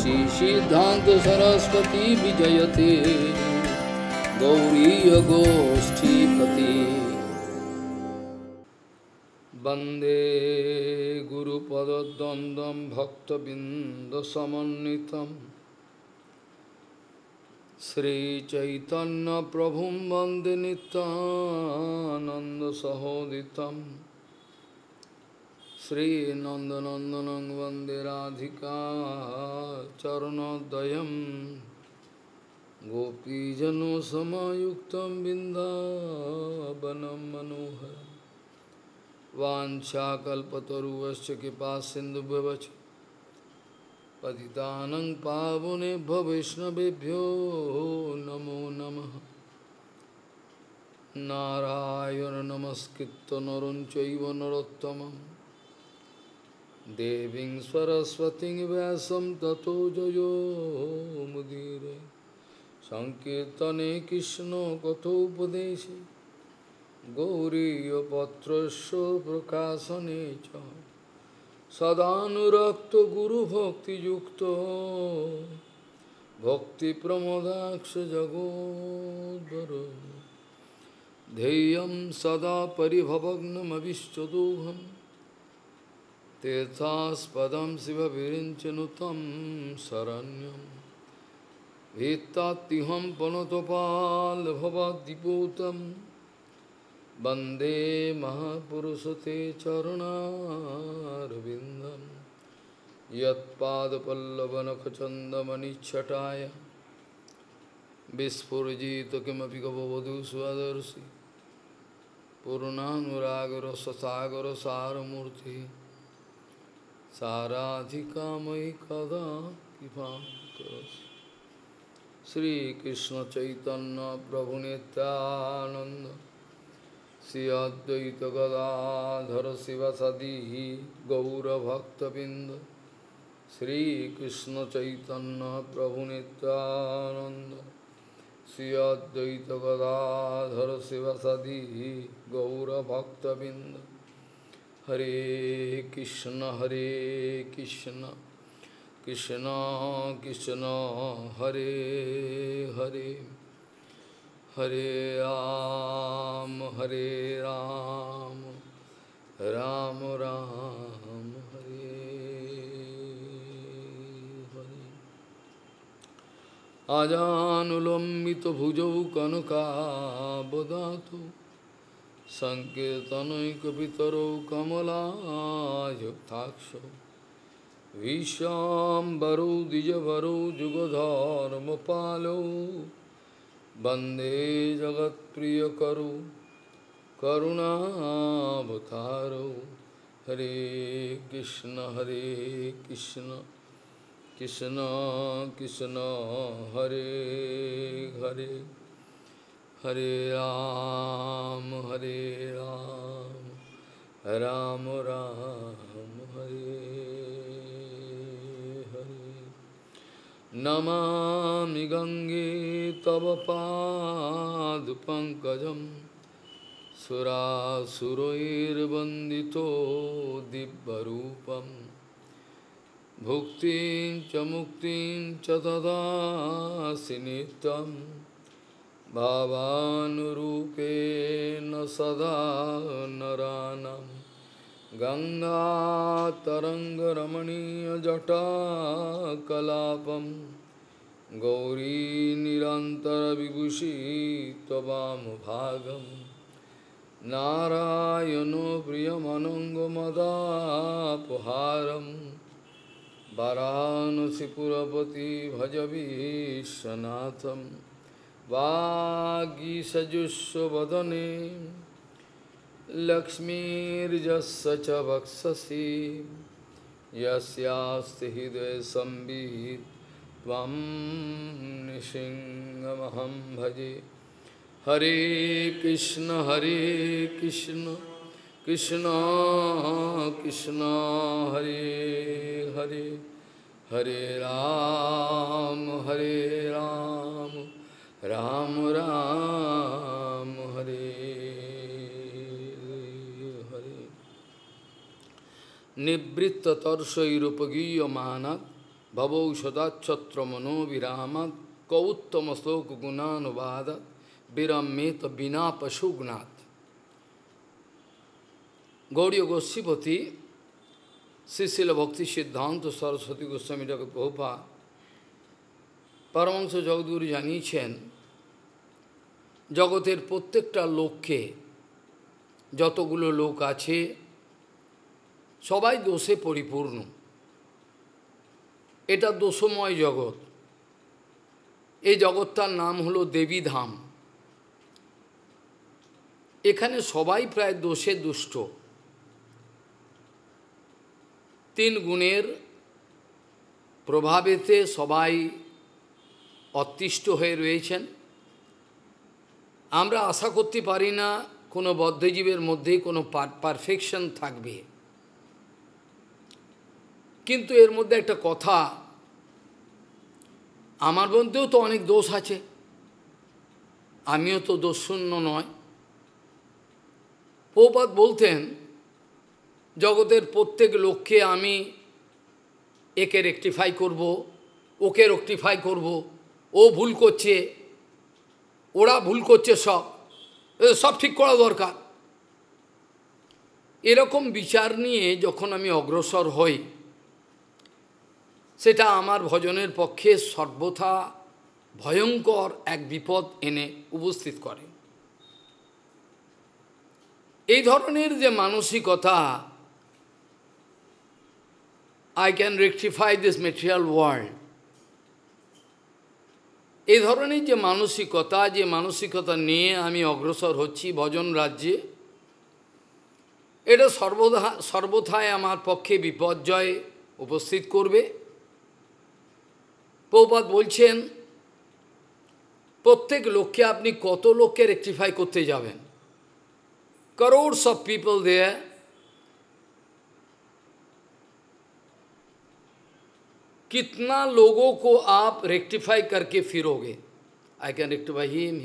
Shri Siddhanta Saraswati Vijayate Gauriya Goshtipati Bande Guru Padadandam Bhakta Binda Samanitam Sri Chaitanya Prabhum Bande Nityananda Sahoditam Sri Nandanandanang Vande Radhika Charanodayam Gopijano Samayuktam Bindavanam Manoharam Vanchakalpataruvascha Kipasindubhavacha Patitanang Pavunebhyo Vaishnavebhyo Namo Namaha Narayana Namaskritta Naram Chaiva Narottamam Deving Saraswating Vyasam Tato Jayo Mudire Sankirtane Krishna Kathopadeshe Gauriya Patrasya Prakasanecha Sadhanurakta Guru Bhakti Yukta Bhakti Pramodaksha Jagodhara Dheyam Sada Paribhavagnam Avishchadoham Tirthaspadam Siva Virinchanutam Saranyam Vitatiham Panotopal Bhavadiputam Bande Mahapurusate Charanarvindam Yat Padapallavanakachandamani Chataya Vispurjita Kimapi Gavavadu Swadarsi Purnanuragara Satagara Saramurti Saradhika Mai Kada Kipam Karasi Sri Krishna Chaitanya Prabhu Nityananda Sri Advaita Gadadhara Sivasadi Gaura Bhakta Binda Sri Krishna Chaitanya Prabhu Nityananda Sri Advaita Gadadhara Sivasadi Gaura Bhakta Binda Hare Krishna Krishna Krishna Hare Hare Hare Ram Ram Ram Hare Hare Ajanulambita bhujau kanaka bodhato Sankirtanaikapitaro kamala yuktaksho Vishambaro dijavaro jugadharmapalo Bande jagat priya karu karunavataro Hare Krishna Krishna Krishna Hare Hare Hare Ram Ram Ram Hare Hare Namami Gange Tava Pad Pankajam Sura Suroir Bandito Dibbarupam Bhuktin Chamuktin Chatada Sinitam Bhavanurupe Nasada Naranam Ganga Tarangaramaniya Jata Kalapam Gauri Nirantara Vibhushi Tvam Bhagam Narayano Priyamanangamada Puharam Varanasi Purapati Bhajavi Sanatham Vagi Sajusva Vadane Lakshmir Jasacha Vaksasi Yasyasti Hidaya Sambhit Tvam Nishingamaham Bhaje Hare Krishna Krishna Krishna Hare Hare Hare Ram Ram Ram Hare Hare Nibritta Tarsairupagiya Manat Bhavau Sadachatra Mano Viramat Kauttama Sloka Gunanuvada Virammeta Vina Pashugnat. Gauriya Gosipati, Srila Bhakti Siddhanta Saraswati Goswami Jagat Prabhupada, Paramahansa Jagadguru জানিয়েছেন জগতের প্রত্যেকটা লোককে যতগুলো লোক আছে সবাই দোষে পরিপূর্ণ। এটা দোষময় জগৎ। এই জগৎটার নাম হলো দেবী ধাম। এখানে সবাই প্রায় দোষে দুষ্ট। তিন গুণের প্রভাবেতে সবাই অতিষ্ঠ হয়ে রয়েছেন। আমরা আশা করতে পারি না কোনো বদ্ধজীবের মধ্যে কোনো পারফেকশন থাকবে, কিন্তু এর মধ্যে একটা কথা, আমার মধ্যেও তো অনেক দোষ আছে, আমিও তো দোষশূন্য নয়। প্রভুপাদ বলতেন জগতের প্রত্যেক লোককে আমি একে রেকটিফাই করব, ওকে রেকটিফাই করব, ও ভুল করছে, ওরা ভুল করছে, সব ঠিক করা দরকার। এরকম বিচার নিয়ে যখন আমি অগ্রসর হই, সেটা আমার ভজনের পক্ষে সর্বথা ভয়ঙ্কর এক বিপদ এনে উপস্থিত করে। এই ধরনের যে মানসিকতা, I can rectify this material world, এই ধরনের যে মানসিকতা নিয়ে আমি অগ্রসর হচ্ছি ভজন রাজ্যে, এটা সর্বথায় আমার পক্ষে বিপর্যয় উপস্থিত করবে। প্রভুপাদ বলছেন প্রত্যেক লোককে আপনি কত লোককে রেকটিফাই করতে যাবেন? crores of people there, कितना लोगों को आप रेक्टिफाई करके फिरोगे? I can rectify him.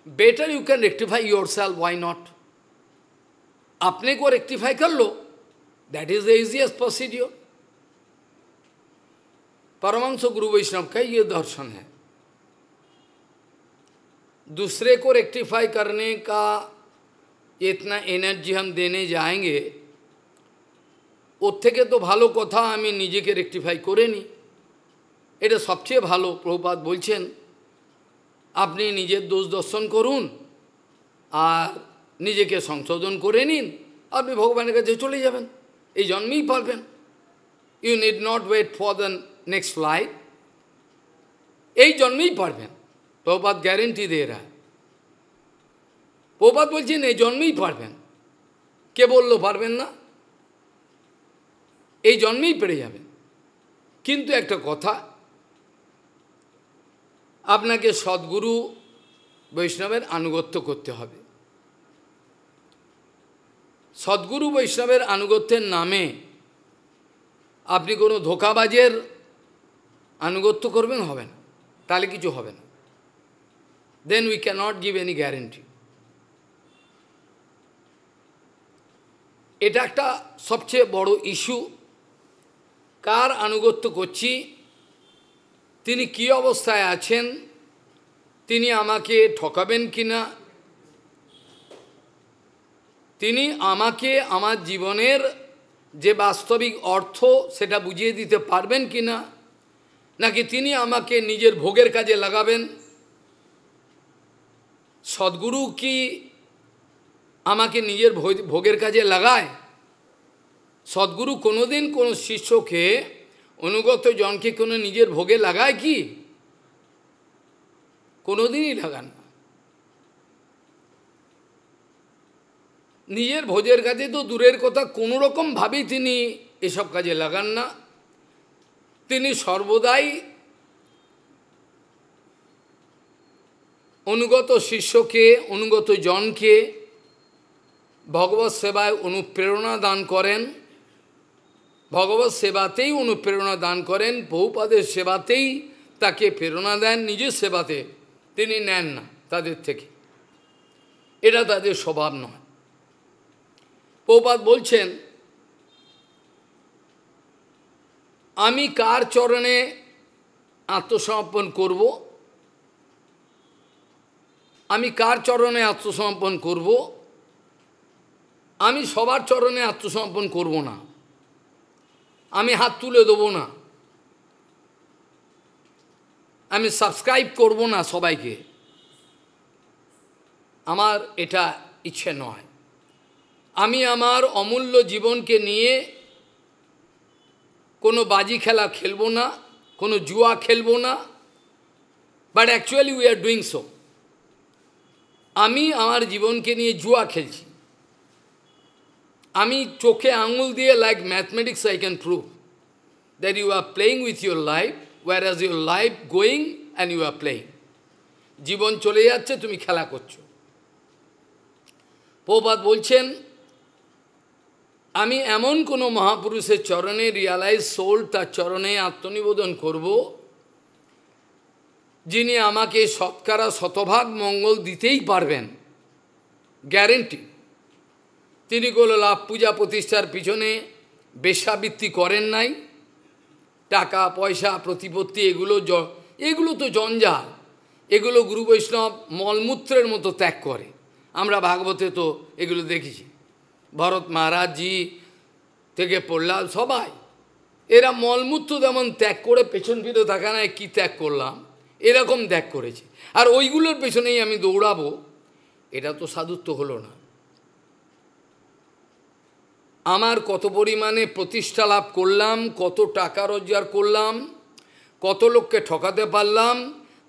Better you can rectify yourself, why not? अपने को रेक्टिफाई कर लो, that is the easiest procedure. Paramhans गुरु वैष्णव का ये दर्शन है। दूसरे को रेक्टिफाई करने का इतना एनर्जी हम देने जाएंगे, ওর থেকে তো ভালো কথা আমি নিজেকে রেকটিফাই করে নিই, এটা সবচেয়ে ভালো। প্রভুপাদ বলছেন আপনি নিজের দোষ দর্শন করুন আর নিজেকে সংশোধন করে নিন, আপনি ভগবানের কাছে চলে যাবেন, এই জন্মেই পারবেন। You need not wait for the next flight, এই জন্মেই পারবেন। প্রভুপাদ গ্যারেন্টি দিয়ে রায়। প্রভুপাদ বলছেন এই জন্মেই পারবেন। কে বললো পারবেন না? এই জন্মেই পেরে যাবেন। কিন্তু একটা কথা, আপনাকে সদ্গুরু বৈষ্ণবের আনুগত্য করতে হবে। সদ্গুরু বৈষ্ণবের আনুগত্যের নামে আপনি কোনো ধোঁকাবাজের আনুগত্য করবেন, হবে না, তাহলে কিছু হবে না। Then we cannot give any guarantee. এটা একটা সবচেয়ে বড় ইস্যু। কার আনুগত্য করছি, তিনি কি অবস্থায় আছেন, তিনি আমাকে ঠকাবেন কিনা, তিনি আমাকে আমার জীবনের যে বাস্তবিক অর্থ সেটা বুঝিয়ে দিতে পারবেন কিনা, নাকি তিনি আমাকে নিজের ভোগের কাজে লাগাবেন। সদ্গুরু কি আমাকে নিজের ভোগের কাজে লাগায়? সদ্গুরু কোনোদিন কোনো শিষ্যকে, অনুগত জনকে কোনো নিজের ভোগে লাগায় কি? কোনোদিনই লাগান না। নিজের ভোজের কাজে তো দূরের কথা, কোনো রকমভাবেই তিনি এসব কাজে লাগান না। তিনি সর্বদাই অনুগত শিষ্যকে, অনুগত জনকে ভগবৎ সেবায় অনুপ্রেরণা দান করেন, ভগবৎ সেবাতেই অনুপ্রেরণা দান করেন, বহুপাদের সেবাতেই তাকে প্রেরণা দেন, নিজের সেবাতে তিনি নেন না তাদের থেকে। এটা তাদের স্বভাব নয়। প্রভুপাদ বলছেন আমি কার চরণে আত্মসমর্পণ করব, আমি কার চরণে আত্মসমর্পণ করব, আমি সবার চরণে আত্মসমর্পণ করব না, আমি হাত তুলে দেব না, আমি সাবস্ক্রাইব করব না সবাইকে, আমার এটা ইচ্ছে নয়। আমি আমার অমূল্য জীবনকে নিয়ে কোনো বাজি খেলা খেলব না, কোনো জুয়া খেলব না, but actually we are doing so. আমি আমার জীবনকে নিয়ে জুয়া খেলছি। আমি চোখে আঙুল দিয়ে, like mathematics I can prove that you are playing with your life, whereas your life going and you are playing. জীবন চলে যাচ্ছে, তুমি খেলা করছো। প্রভুপাদ বলছেন, আমি এমন কোনো মহাপুরুষের চরণে রিয়ালাইজ সোল, তার চরণে আত্মনিবেদন করব, যিনি আমাকে শতকরা শতভাগ মঙ্গল দিতেই পারবেন, গ্যারেন্টি। তিনি কোনো লাভ পূজা প্রতিষ্ঠার পিছনে বেশ্যাবৃত্তি করেন নাই, টাকা পয়সা প্রতিপত্তি এগুলো তো জঞ্জাল, এগুলো গুরু বৈষ্ণব মলমূত্রের মতো ত্যাগ করে। আমরা ভাগবতে তো এগুলো দেখেছি, ভরত মহারাজজি থেকে প্রহ্লাদ সবাই, এরা মলমূত্র যেমন ত্যাগ করে পেছন ফিরে থাকা নাই, কী ত্যাগ করলাম, এরকম ত্যাগ করেছে। আর ওইগুলোর পেছনেই আমি দৌড়াবো, এটা তো সাধুত্ব হলো না। আমার কত পরিমাণে প্রতিষ্ঠা লাভ করলাম, কত টাকা রোজগার করলাম, কত লোককে ঠকাতে পারলাম,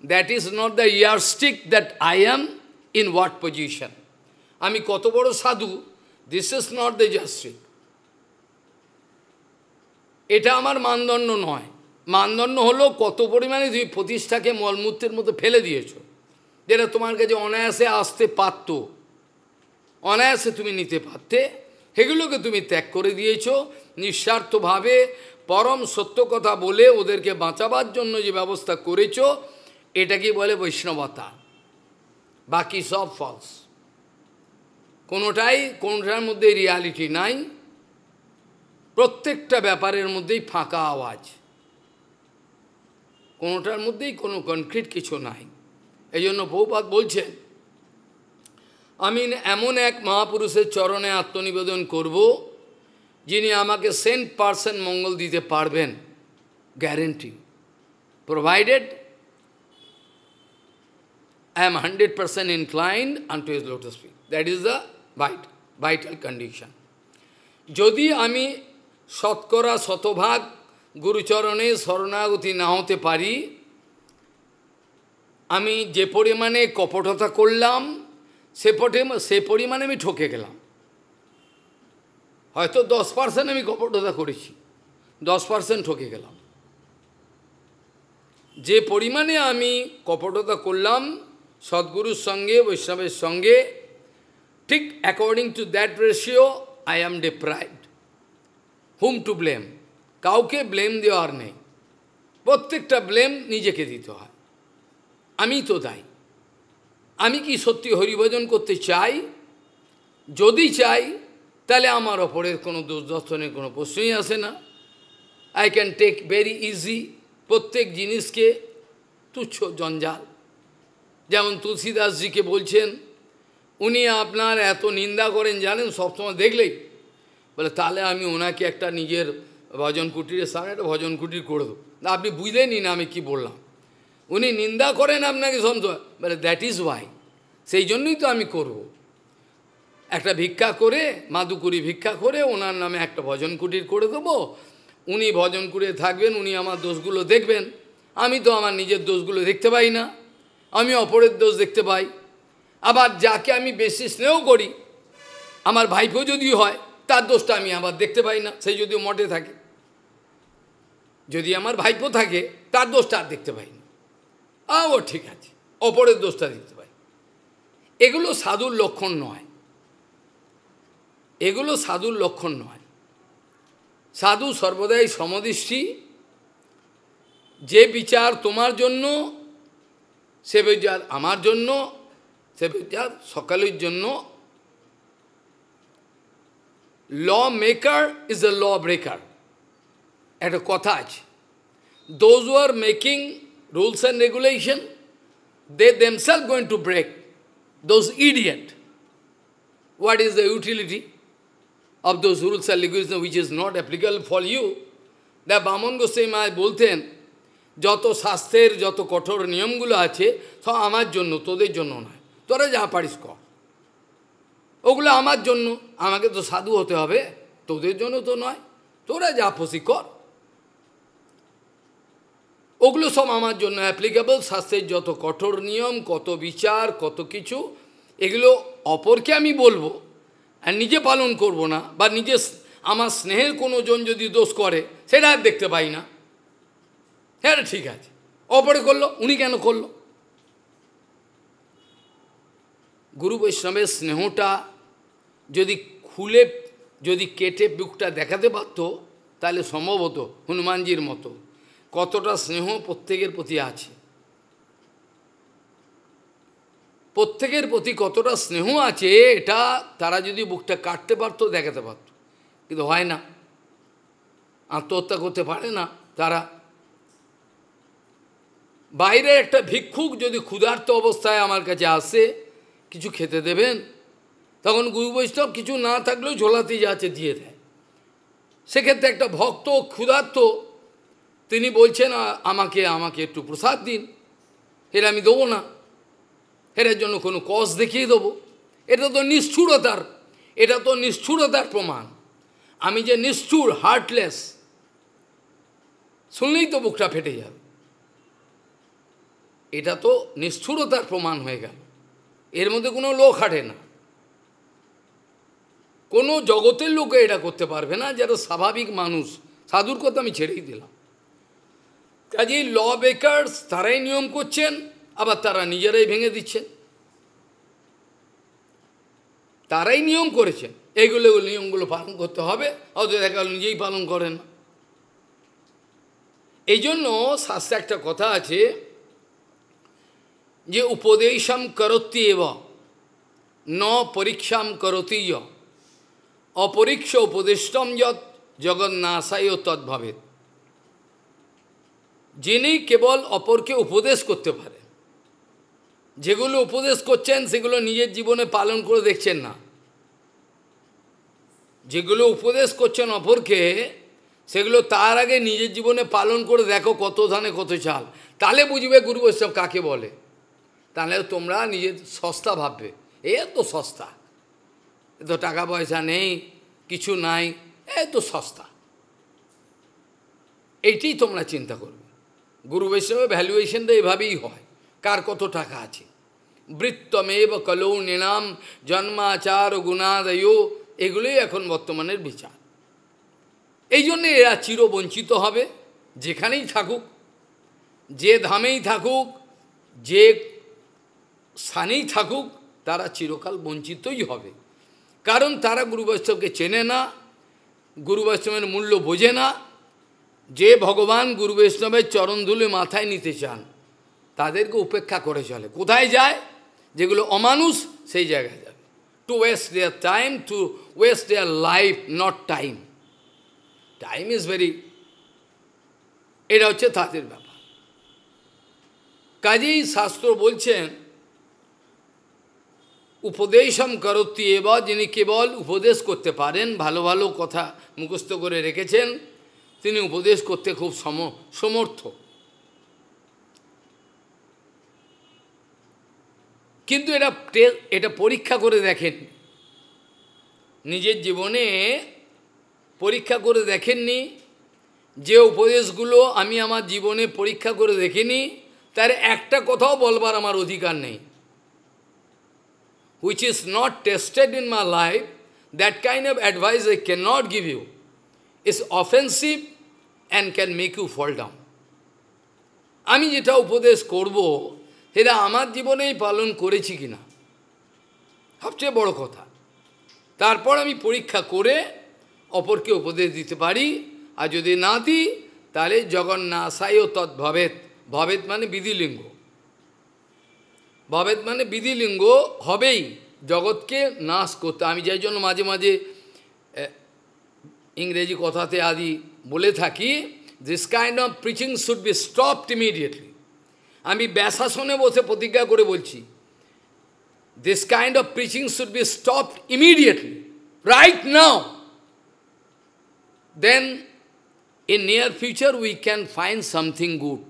that is not the yardstick that I am in what position. আমি কত বড় সাধু, this is not the yardstick. এটা আমার মানদণ্ড নয়। মানদণ্ড হলো কত পরিমাণে তুমি প্রতিষ্ঠাকে মলমূত্রের মতো ফেলে দিয়েছ, যেটা তোমার কাছে অনায়াসে আসতে পারত, অনায়াসে তুমি নিতে পারতে, সেগুলোকে তুমি ত্যাগ করে দিয়েছ নিঃস্বার্থভাবে। পরম সত্য কথা বলে ওদেরকে বাঁচাবার জন্য যে ব্যবস্থা করেছ, এটাকে বলে বৈষ্ণবতা। বাকি সব ফলস, কোনোটার মধ্যে রিয়ালিটি নাই, প্রত্যেকটা ব্যাপারের মধ্যেই ফাঁকা আওয়াজ, কোনোটার মধ্যেই কোনো কনক্রিট কিছু নাই। এই জন্য প্রভুপাদ বলছেন, আমি এমন এক মহাপুরুষের চরণে আত্মনিবেদন করব, যিনি আমাকে 100% মঙ্গল দিতে পারবেন, guarantee, provided I am 100% inclined unto his lotus feet. That is the vital condition. যদি আমি শতকরা শতভাগ গুরুচরণে শরণাগতি না হতে পারি, আমি যে পরিমাণে কপটতা করলাম সে পরিমাণে আমি ঠকে গেলাম। হয়তো 10% আমি কপটতা করেছি, 10% ঠকে গেলাম। যে পরিমাণে আমি কপটতা করলাম সদ্গুরুর সঙ্গে, বৈষ্ণবের সঙ্গে, ঠিক according to that ratio I am deprived. Hmm to blame? কাউকে ব্লেম দেওয়ার নেই, প্রত্যেকটা ব্লেম নিজেকে দিতে হয়। আমি তো দায়ী। আমি কি সত্যি হরিভজন করতে চাই? যদি চাই, তাহলে আমার ওপরের কোনো দোষদর্শনের কোনো প্রশ্নই আসে না। I can take very easy প্রত্যেক জিনিসকে, তুচ্ছ জঞ্জাল। যেমন তুলসীদাসজিকে বলছেন, উনি আপনার এত নিন্দা করেন জানেন, সবসময় দেখলেই বলে, তাহলে আমি ওনাকে একটা নিজের ভজন কুটিরের সামনে একটা ভজন কুটির করে দেবো। না, আপনি বুঝলেনই না আমি কি বললাম। উনি নিন্দা করেন আপনাকে সবসময়, বলে দ্যাট ইজ ওয়াই, সেই জন্যই তো আমি করব। একটা ভিক্ষা করে, মাদুকুরি ভিক্ষা করে ওনার নামে একটা ভজন কুটির করে দেবো, উনি ভজন কুটিরে থাকবেন, উনি আমার দোষগুলো দেখবেন। আমি তো আমার নিজের দোষগুলো দেখতে পাই না, আমি অপরের দোষ দেখতে পাই। আবার যাকে আমি বেশি স্নেহ করি, আমার ভাইপো যদি হয়, তার দোষটা আমি আবার দেখতে পাই না, সেই যদি মঠে থাকে। যদি আমার ভাইপো থাকে, তার দোষটা আর দেখতে পাই না, ও ঠিক আছে, অপরের দোষটা দেখতে পাই। এগুলো সাধুর লক্ষণ নয়, এগুলো সাধুর লক্ষণ নয়। সাধু সর্বদাই সমদৃষ্টি। যে বিচার তোমার জন্য, সে বিচার আমার জন্য, সে বিচার সকলের জন্য। Law maker is a law breaker. একটা কথা আছে, those who are making rules and regulation, they themselves going to break. Those idiot. What is the utility of those rules and regulations which is not applicable for you? The Bamon Goswami Maharaj বলতেন, যত শাস্ত্রের যত কঠোর নিয়মগুলো আছে সব আমার জন্য, তোদের জন্য নয়। তোরা যা পারিস কর, ওগুলো আমার জন্য, আমাকে তো সাধু হতে হবে, তোদের জন্য তো নয়, তোরা যা খুশি কর, ওগুলো সব আমার জন্য অ্যাপ্লিকেবল। শাস্ত্রের যত কঠোর নিয়ম, কত বিচার, কত কিছু, এগুলো অপরকে আমি বলবো আর নিজে পালন করব না, বা নিজে আমার স্নেহের কোনো জন যদি দোষ করে সেটা আর দেখতে পাই না, হ্যাঁ ঠিক আছে, অপরে করলো, উনি কেন করলো? গুরু বৈষ্ণবের স্নেহটা যদি খুলে, যদি কেটে বুকটা দেখাতে পারত, তাহলে সম্ভবত হনুমানজির মতো কতটা স্নেহ প্রত্যেকের প্রতি আছে, প্রত্যেকের প্রতি কতটা স্নেহ আছে, এটা তারা যদি বুকটা কাটতে পারতো, দেখাতে পারত। কিন্তু হয় না, আত্মহত্যা করতে পারে না তারা। বাইরে একটা ভিক্ষুক যদি ক্ষুধার্ত অবস্থায় আমার কাছে আসে, কিছু খেতে দেবেন, তখন গুরু বৈষ্ণব কিছু না থাকলেও ঝোলাতে যাচ্ছে দিয়ে দেয়। সেক্ষেত্রে একটা ভক্ত ক্ষুধার্ত, তিনি বলছেন আমাকে আমাকে একটু প্রসাদ দিন, এটা আমি দেবো না, এটার জন্য কোনো কজ দেখিয়ে দেবো, এটা তো নিষ্ঠুরতার, এটা তো নিষ্ঠুরতার প্রমাণ। আমি যে নিষ্ঠুর, হার্টলেস, শুনলেই তো বুকটা ফেটে যাবে, এটা তো নিষ্ঠুরতার প্রমাণ হয়ে গেল। এর মধ্যে কোনো লোক হাঁটে না, কোনো জগতের লোকে এটা করতে পারবে না, যারা স্বাভাবিক মানুষ। সাধুর কথা আমি ছেড়েই দিলাম। কাজেই ল বেকার্স তারাই নিয়ম করছেন, আবার তারা নিজেরাই ভেঙে দিচ্ছেন। তারাই নিয়ম করেছেন, এইগুলো নিয়মগুলো পালন করতে হবে, হয়তো দেখা গেল নিজেই পালন করেন না। এই জন্য শাস্ত্রে একটা কথা আছে যে উপদেশম করতি এব ন পরীক্ষাম করতি য অপরীক্ষ উপদেষ্টম যৎ জগন্নাশায় তদ্ভবেৎ। যিনি কেবল অপরকে উপদেশ করতে পারে, যেগুলো উপদেশ করছেন সেগুলো নিজের জীবনে পালন করে দেখছেন না, যেগুলো উপদেশ করছেন অপরকে সেগুলো তার আগে নিজের জীবনে পালন করে দেখো, কত ধানে কত চাল, তাহলে বুঝবে গুরু বৈষ্ণব কাকে বলে। তাহলে তোমরা নিজের সস্তা ভাববে, এ তো সস্তা, এ তো টাকা পয়সা নেই, কিছু নাই, এ তো সস্তা, এইটাই তোমরা চিন্তা করবে। গুরু বৈষ্ণবের ভ্যালুয়েশনটা এভাবেই হয়, কার কত টাকা আছে। বৃত্তমেব কলৌ নিনাম জন্মাচার গুণাদয়, এগুলোই এখন বর্তমানের বিচার। এই জন্যে এরা চিরবঞ্চিত হবে, যেখানেই থাকুক, যে ধামেই থাকুক, যে স্থানেই থাকুক, তারা চিরকাল বঞ্চিতই হবে। কারণ তারা গুরু বৈষ্ণবকে চেনে না, গুরু বৈষ্ণবের মূল্য বোঝে না। যে ভগবান গুরু বৈষ্ণবের চরণধুলি মাথায় নিতে চান, তাদেরকে উপেক্ষা করে চলে। কোথায় যায়? যেগুলো অমানুষ, সেই জায়গায় যাবে। To waste their time, to waste their life, not time. Time is very, এটা হচ্ছে তাদের ব্যাপার। কাজেই শাস্ত্র বলছেন উপদেশম করতি এব, যিনি কেবল উপদেশ করতে পারেন, ভালো ভালো কথা মুখস্থ করে রেখেছেন, তিনি উপদেশ করতে খুব সমর্থ। কিন্তু এটা পরীক্ষা করে দেখেন, নিজের জীবনে পরীক্ষা করে দেখেননি। যে উপদেশগুলো আমি আমার জীবনে পরীক্ষা করে দেখিনি, তার একটা কথাও বলবার আমার অধিকার নেই। Which is not tested in my life, that kind of advice I cannot give you. It's offensive and can make you fall down. আমি যেটা উপদেশ করব, সেটা আমার জীবনেই পালন করেছি কিনা, সবচেয়ে বড় কথা। তারপর আমি পরীক্ষা করে অপরকে উপদেশ দিতে পারি, আর যদি না দিই তাহলে জগন্নাশায় তদ্ভবেৎ। ভবেৎ মানে বিধিলিঙ্গ, ভবেৎ মানে বিধিলিঙ্গ হবেই, জগৎকে নাশ করতে। আমি যাই জন্য মাঝে মাঝে ইংরেজি কথাতে আদি বলে থাকি, this kind of preaching should be stopped immediately. আমি ব্যাসাসনে বসে প্রতিজ্ঞা করে বলছি, this kind of preaching should be stopped immediately, right now. Then in near future we can find something good.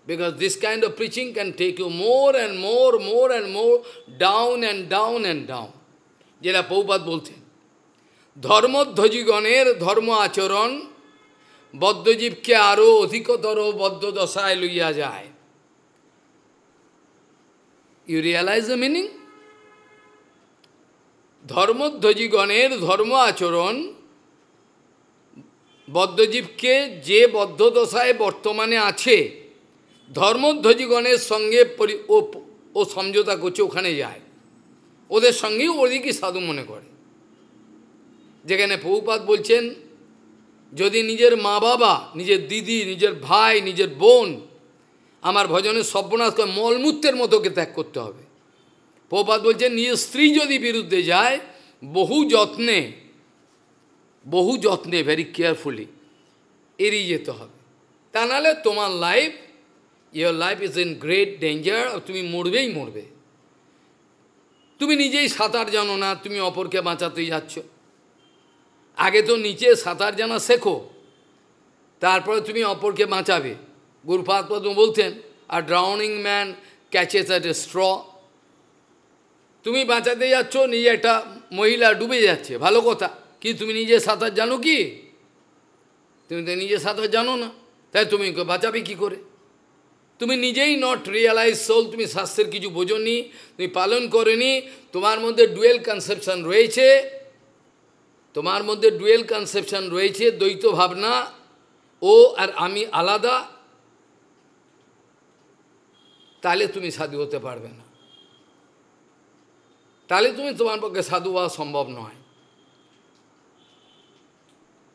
Because this kind of preaching can take you more and more down and down and down. যেটা প্রভুপাদ বলছেন, ধর্মধ্বজীগণের ধর্ম আচরণ বদ্ধজীবকে আরো অধিকতর বদ্ধ দশায় লইয়া যায়। You realize the meaning? ধর্মধ্বজীগণের ধর্ম আচরণ বদ্ধজীবকে যে বদ্ধ দশায় বর্তমানে আছে, ধর্মধ্বজীগণের সঙ্গে ও সমঝোতা করছে, ওখানে যায়, ওদের সঙ্গেই ওদিকে সাধু মনে করে। যেখানে প্রভুপাদ বলছেন, যদি নিজের মা বাবা, নিজের দিদি, নিজের ভাই, নিজের বোন আমার ভজনের সর্বনাশ করে, মলমূত্রের মতোকে ত্যাগ করতে হবে। প্রভুপাদ বলছেন, নিজের স্ত্রী যদি বিরুদ্ধে যায়, বহু যত্নে ভেরি কেয়ারফুলি এড়িয়ে যেতে হবে। তা নাহলে তোমার your life is in great danger, তুমি মরবেই মরবে। তুমি নিজেই সাঁতার জানো না, তুমি অপরকে বাঁচাতেই যাচ্ছ। আগে তো নিচে সাঁতার জানা শেখো, তারপরে তুমি অপরকে বাঁচাবে। গুরুপাদ বলতেন, a drowning man catches at a straw. তুমি বাঁচাতে যাচ্ছ, নিজে একটা মহিলা ডুবে যাচ্ছে, ভালো কথা, কিন্তু তুমি নিজে সাঁতার জানো কি? তুমি তো নিজে সাঁতার জানো না, তাই তুমি বাঁচাবে কি করে? তুমি নিজেই নট রিয়েলাইজ সোল, তুমি শাস্ত্রের কিছু বোঝনি, তুমি পালন করেনি, তোমার মধ্যে ডুয়েল কনসেপশন রয়েছে, তোমার মধ্যে ডুয়েল কনসেপশন রয়েছে, দ্বৈত ভাবনা, ও আর আমি আলাদা, তাহলে তুমি সাধু হতে পারবে না। তাহলে তোমার পক্ষে সাধু হওয়া সম্ভব নয়।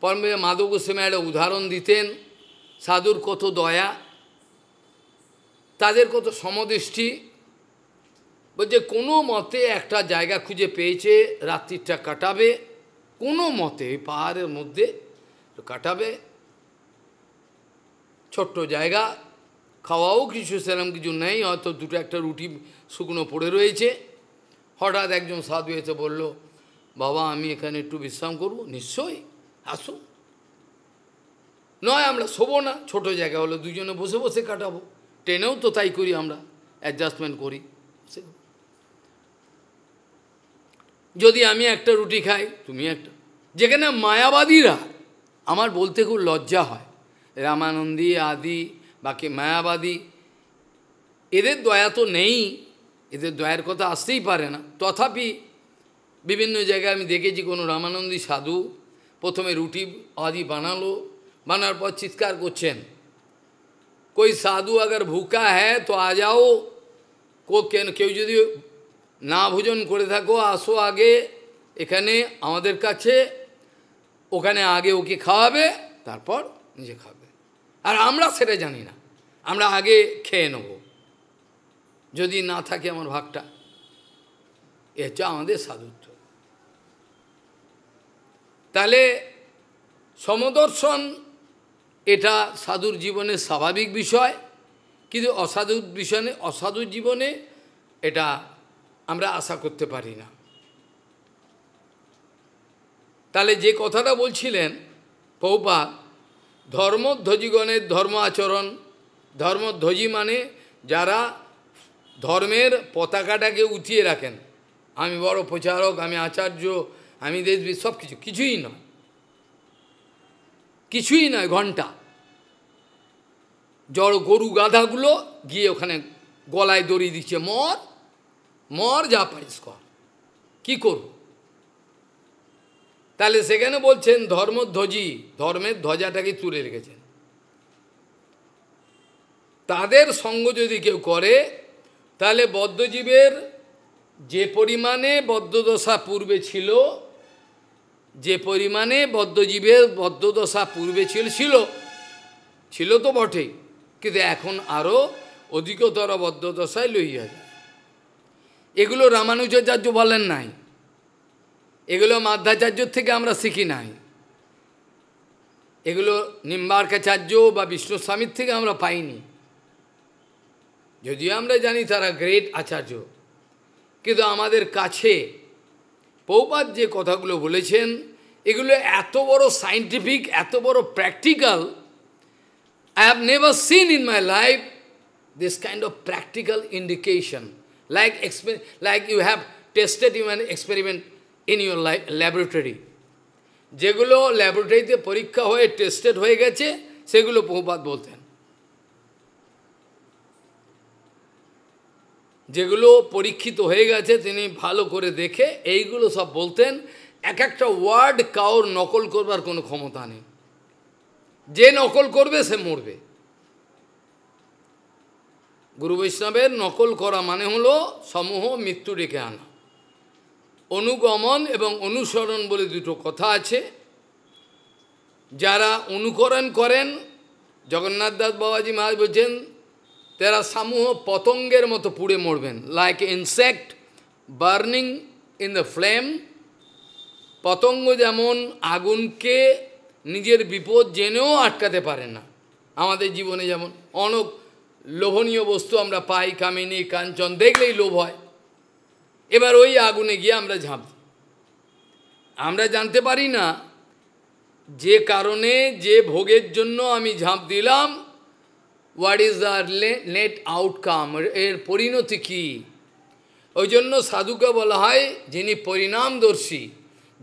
পরমে মাধব গোস্বামী একটা উদাহরণ দিতেন, সাধুর কত দয়া, তাদের কত সমদৃষ্টি। বলছে কোনো মতে একটা জায়গা খুঁজে পেয়েছে, রাত্রিটা কাটাবে, কোনো মতে পাহাড়ের মধ্যে কাটাবে, ছোট্ট জায়গা, খাওয়াও কিছু সেরকম কিছু নেই, হয়তো দুটো একটা রুটি শুকনো পড়ে রয়েছে। হঠাৎ একজন সাধু এসে বলল, বাবা আমি এখানে একটু বিশ্রাম করব। নিশ্চয়ই আসুন। নয় আমরা শোবো না, ছোট জায়গা হলো, দুজনে বসে বসে কাটাবো। ট্রেনেও তো তাই করি আমরা, অ্যাডজাস্টমেন্ট করি। যদি আমি একটা রুটি খাই, তুমি একটা, যেখানে মায়াবাদীরা, আমার বলতে খুব লজ্জা হয়, রামানন্দী আদি বাকি মায়াবাদী, এদের দয়া তো নেই, এদের দয়ার কথা আসতেই পারে না। তথাপি বিভিন্ন জায়গায় আমি দেখেছি কোনো রামানন্দী সাধু প্রথমে রুটি আদি বানালো, বানার পর চিৎকার করছেন, कोई साधु अगर भूखा है तो आ जाओ, কেউ যদি না ভোজন করে থাকো আসো আগে এখানে আমাদের কাছে, ওখানে আগে ওকে খাওয়াবে, তারপর নিজে খাবে। আর আমরা সেটা জানি না, আমরা আগে খেয়ে নেব যদি না থাকে আমার ভাগটা। এটা আমাদের সাধুত্ব। তাহলে সমদর্শন এটা সাধুর জীবনের স্বাভাবিক বিষয়, কিন্তু অসাধুর জীবনে এটা আমরা আশা করতে পারি না। তাহলে যে কথাটা বলছিলেন প্রভুপাদ, ধর্মধ্বজীগণের ধর্ম আচরণ, ধর্মধ্বজী মানে যারা ধর্মের পতাকাটাকে উঠিয়ে রাখেন, আমি বড় প্রচারক, আমি আচার্য, আমি দেশবিদ, সব কিছুই নয়, কিছুই নয়, ঘন্টা। জড় গরু গাধাগুলো গিয়ে ওখানে গলায় দড়ি দিচ্ছে, মর যা পারিস কর, কি করব? তাহলে সেখানে বলছেন ধর্মধ্বজী, ধর্মের ধ্বজাটাকে তুলে রেখেছেন। তাদের সঙ্গ যদি কেউ করে, তাহলে বদ্ধজীবের যে পরিমাণে বদ্ধদশা পূর্বে ছিল, যে পরিমাণে বদ্ধজীবের বদ্ধদশা পূর্বে ছিল তো বটেই, কিন্তু এখন আরও অধিকতর বদ্ধদশায় লইয়া যায়। এগুলো রামানুজাচার্য বলেন নাই, এগুলো মাধ্যাচার্যর থেকে আমরা শিখি নাই। এগুলো নিম্বার্কাচার্য বা বিষ্ণু স্বামীর থেকে আমরা পাইনি, যদিও আমরা জানি তারা গ্রেট আচার্য, কিন্তু আমাদের কাছে প্রভুপাদ যে কথাগুলো বলেছেন এগুলো এত বড় সায়েন্টিফিক, এত বড় practical. I have never seen in my life this kind of practical indication, like you have tested human experiment in your laboratory. যেগুলো ল্যাবরেটরিতে পরীক্ষা হয়ে টেস্টেড হয়ে গেছে সেগুলো প্রভুপাদ বলতেন। যেগুলো পরীক্ষিত হয়ে গেছে তিনি ভালো করে দেখে এইগুলো সব বলতেন। এক একটা ওয়ার্ড কাউর নকল করবার কোনো ক্ষমতা নেই, যে নকল করবে সে মরবে। গুরু বৈষ্ণবের নকল করা মানে হলো সমূহ মৃত্যু ডেকে আনা। অনুগমন এবং অনুসরণ বলে দুটো কথা আছে। যারা অনুকরণ করেন, জগন্নাথ দাস বাবাজি মহারাজ বলছেন তারা সমূহ পতঙ্গের মতো পুড়ে মরবেন, like insect burning in the flame. পতঙ্গ যেমন আগুনকে নিজের বিপদ জেনেও আটকাতে পারে না। আমাদের জীবনে যেমন অনেক লোভনীয় বস্তু আমরা পাই, কামিনী কাঞ্চন দেখলেই লোভ হয়, এবার ওই আগুনে গিয়ে আমরা ঝাঁপ দিই। আমরা জানতে পারি না যে কারণে, যে ভোগের জন্য আমি ঝাঁপ দিলাম, what is the net outcome, এর পরিণতি কী। ওই জন্য সাধুকে বলা হয় যিনি পরিণামদর্শী,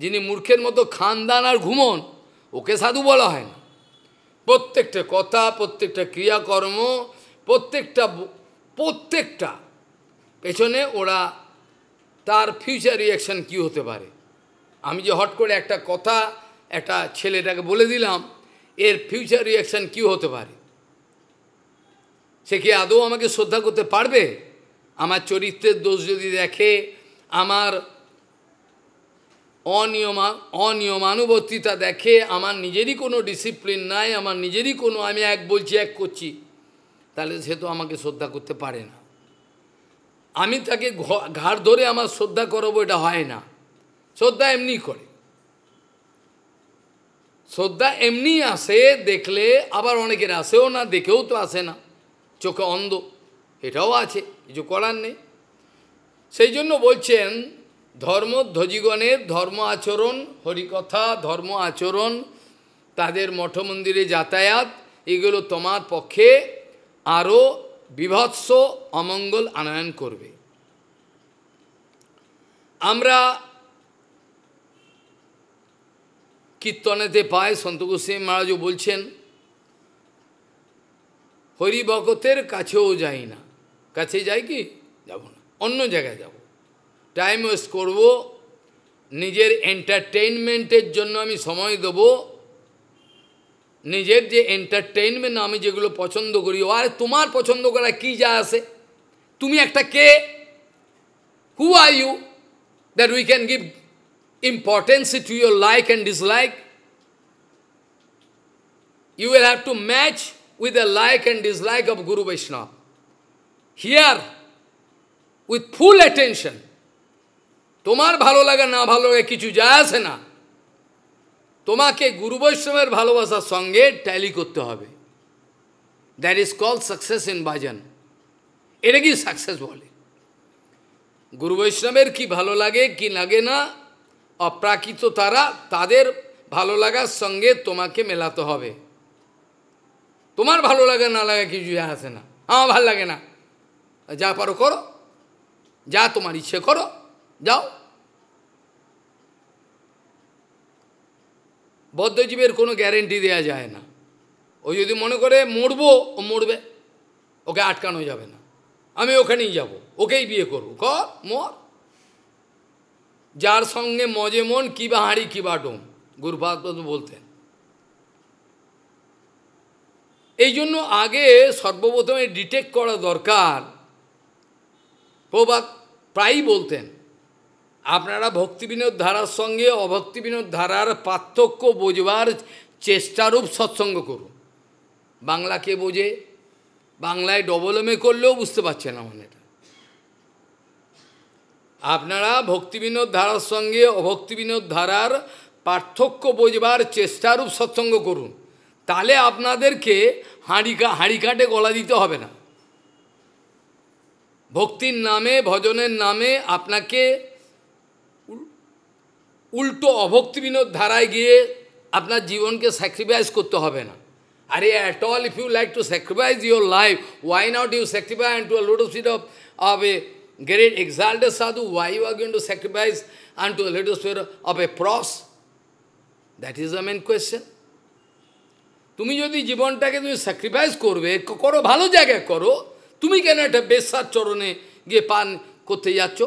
যিনি মূর্খের মতো খানদান আর ঘুমন, ওকে সাধু বলা হয় না। প্রত্যেকটা কথা, প্রত্যেকটা ক্রিয়াকর্ম, প্রত্যেকটা পেছনে ওরা তার ফিউচার রিয়াকশান কী হতে পারে। আমি যে হট করে একটা কথা একটা ছেলেটাকে বলে দিলাম, এর ফিউচার রিয়াকশান কী হতে পারে। সে কি আদৌ আমাকে শ্রদ্ধা করতে পারবে? আমার চরিত্রের দোষ যদি দেখে, আমার অনিয়মানুবর্তিতা দেখে, আমার নিজেরই কোনো ডিসিপ্লিন নাই, আমার নিজেরই কোনো, আমি এক বলছি এক করছি, তাহলে সে তো আমাকে শ্রদ্ধা করতে পারে না। আমি তাকে ঘাড় ধরে আমার শ্রদ্ধা করবো, এটা হয় না। শ্রদ্ধা এমনি করে, শ্রদ্ধা এমনি আসে দেখলে, আবার অনেকের আসেও না, দেখেও তো আসে না, চোখে অন্ধ, এটাও আছে, কিছু করার নেই। সেই জন্য বলছেন ধর্মধ্বজীগণের ধর্ম আচরণ, হরিকথা, ধর্ম আচরণ, তাদের মঠ মন্দিরে যাতায়াত, এগুলো তোমার পক্ষে আরও বিভৎস অমঙ্গল আনয়ন করবে। আমরা কীর্তনেতে পাই, সন্ত গোস্বামী মহারাজও বলছেন হরিভগতের কাছেও যাই না। কাছে যাই কি? যাব না, অন্য জায়গায় যাব, টাইম ওয়েস্ট করব, নিজের এন্টারটেইনমেন্টের জন্য আমি সময় দেব। নিজের যে এন্টারটেইনমেন্ট আমি যেগুলো পছন্দ করি, আর তোমার পছন্দ করা কি যা আসে? তুমি একটা কে? Who are you that we can give importance to your like and dislike? You will have to match with the like and dislike of Guru Vaishnava. Here, with full attention. তোমার ভালো লাগা না ভালো লাগে কিছু যায় আসে না, তোমাকে গুরু বৈষ্ণবের ভালোবাসার সঙ্গে ট্যালি করতে হবে। That is called success in ভাজন। এটা কি সাকসেস বলে? গুরু বৈষ্ণবের কি ভালো লাগে কি লাগে না, অপ্রাকৃত তারা, তাদের ভালো লাগার সঙ্গে তোমাকে মেলাতে হবে। তোমার ভালো লাগে না লাগে কিছু যায় আসে না, আমার ভালো লাগে না, যা পারো করো, যা তোমার ইচ্ছে করো, যাও। বদ্ধজীবের কোনো গ্যারেন্টি দেওয়া যায় না। ও যদি মনে করে মরবো, ও মরবে, ওকে আটকানো যাবে না। আমি ওখানেই যাব, ওকেই বিয়ে করবো, কর মর। যার সঙ্গে মজে মন কিবা হাঁড়ি কিবা ডোম, গুরুপাদ বলতেন। এই জন্য আগে সর্বপ্রথমে ডিটেক্ট করা দরকার। প্রবাদ প্রায়ই বলতেন আপনারা ভক্তিবিনোদ ধারার সঙ্গে অভক্তিবিনোদ ধারার পার্থক্য বোঝবার চেষ্টারূপ সৎসঙ্গ করুন। বাংলা কে বোঝে? বাংলায় ডবল এম এ করলেও বুঝতে পারছে না মানে এটা। আপনারা ভক্তিবিনোদ ধারার সঙ্গে অভক্তিবিনোদ ধারার পার্থক্য বোঝবার চেষ্টারূপ সৎসঙ্গ করুন। তাহলে আপনাদেরকে হাঁড়ি কাটে গলা দিতে হবে না। ভক্তির নামে, ভজনের নামে আপনাকে উল্টো অভক্তি বিনোদ ধারায় গিয়ে আপনার জীবনকে স্যাক্রিফাইস করতে হবে না। আরে at all if you like to sacrifice your life, why not you sacrifice unto a lotus feet of a great exalted sadhu? Why you are going to sacrifice unto a lotus feet of a pros? That is the main question. তুমি যদি জীবনটাকে তুমি sacrifice করবে, করো ভালো জায়গায় করো, তুমি কেন একটা বেশ্যার চরণে গিয়ে পান করতে যাচ্ছ?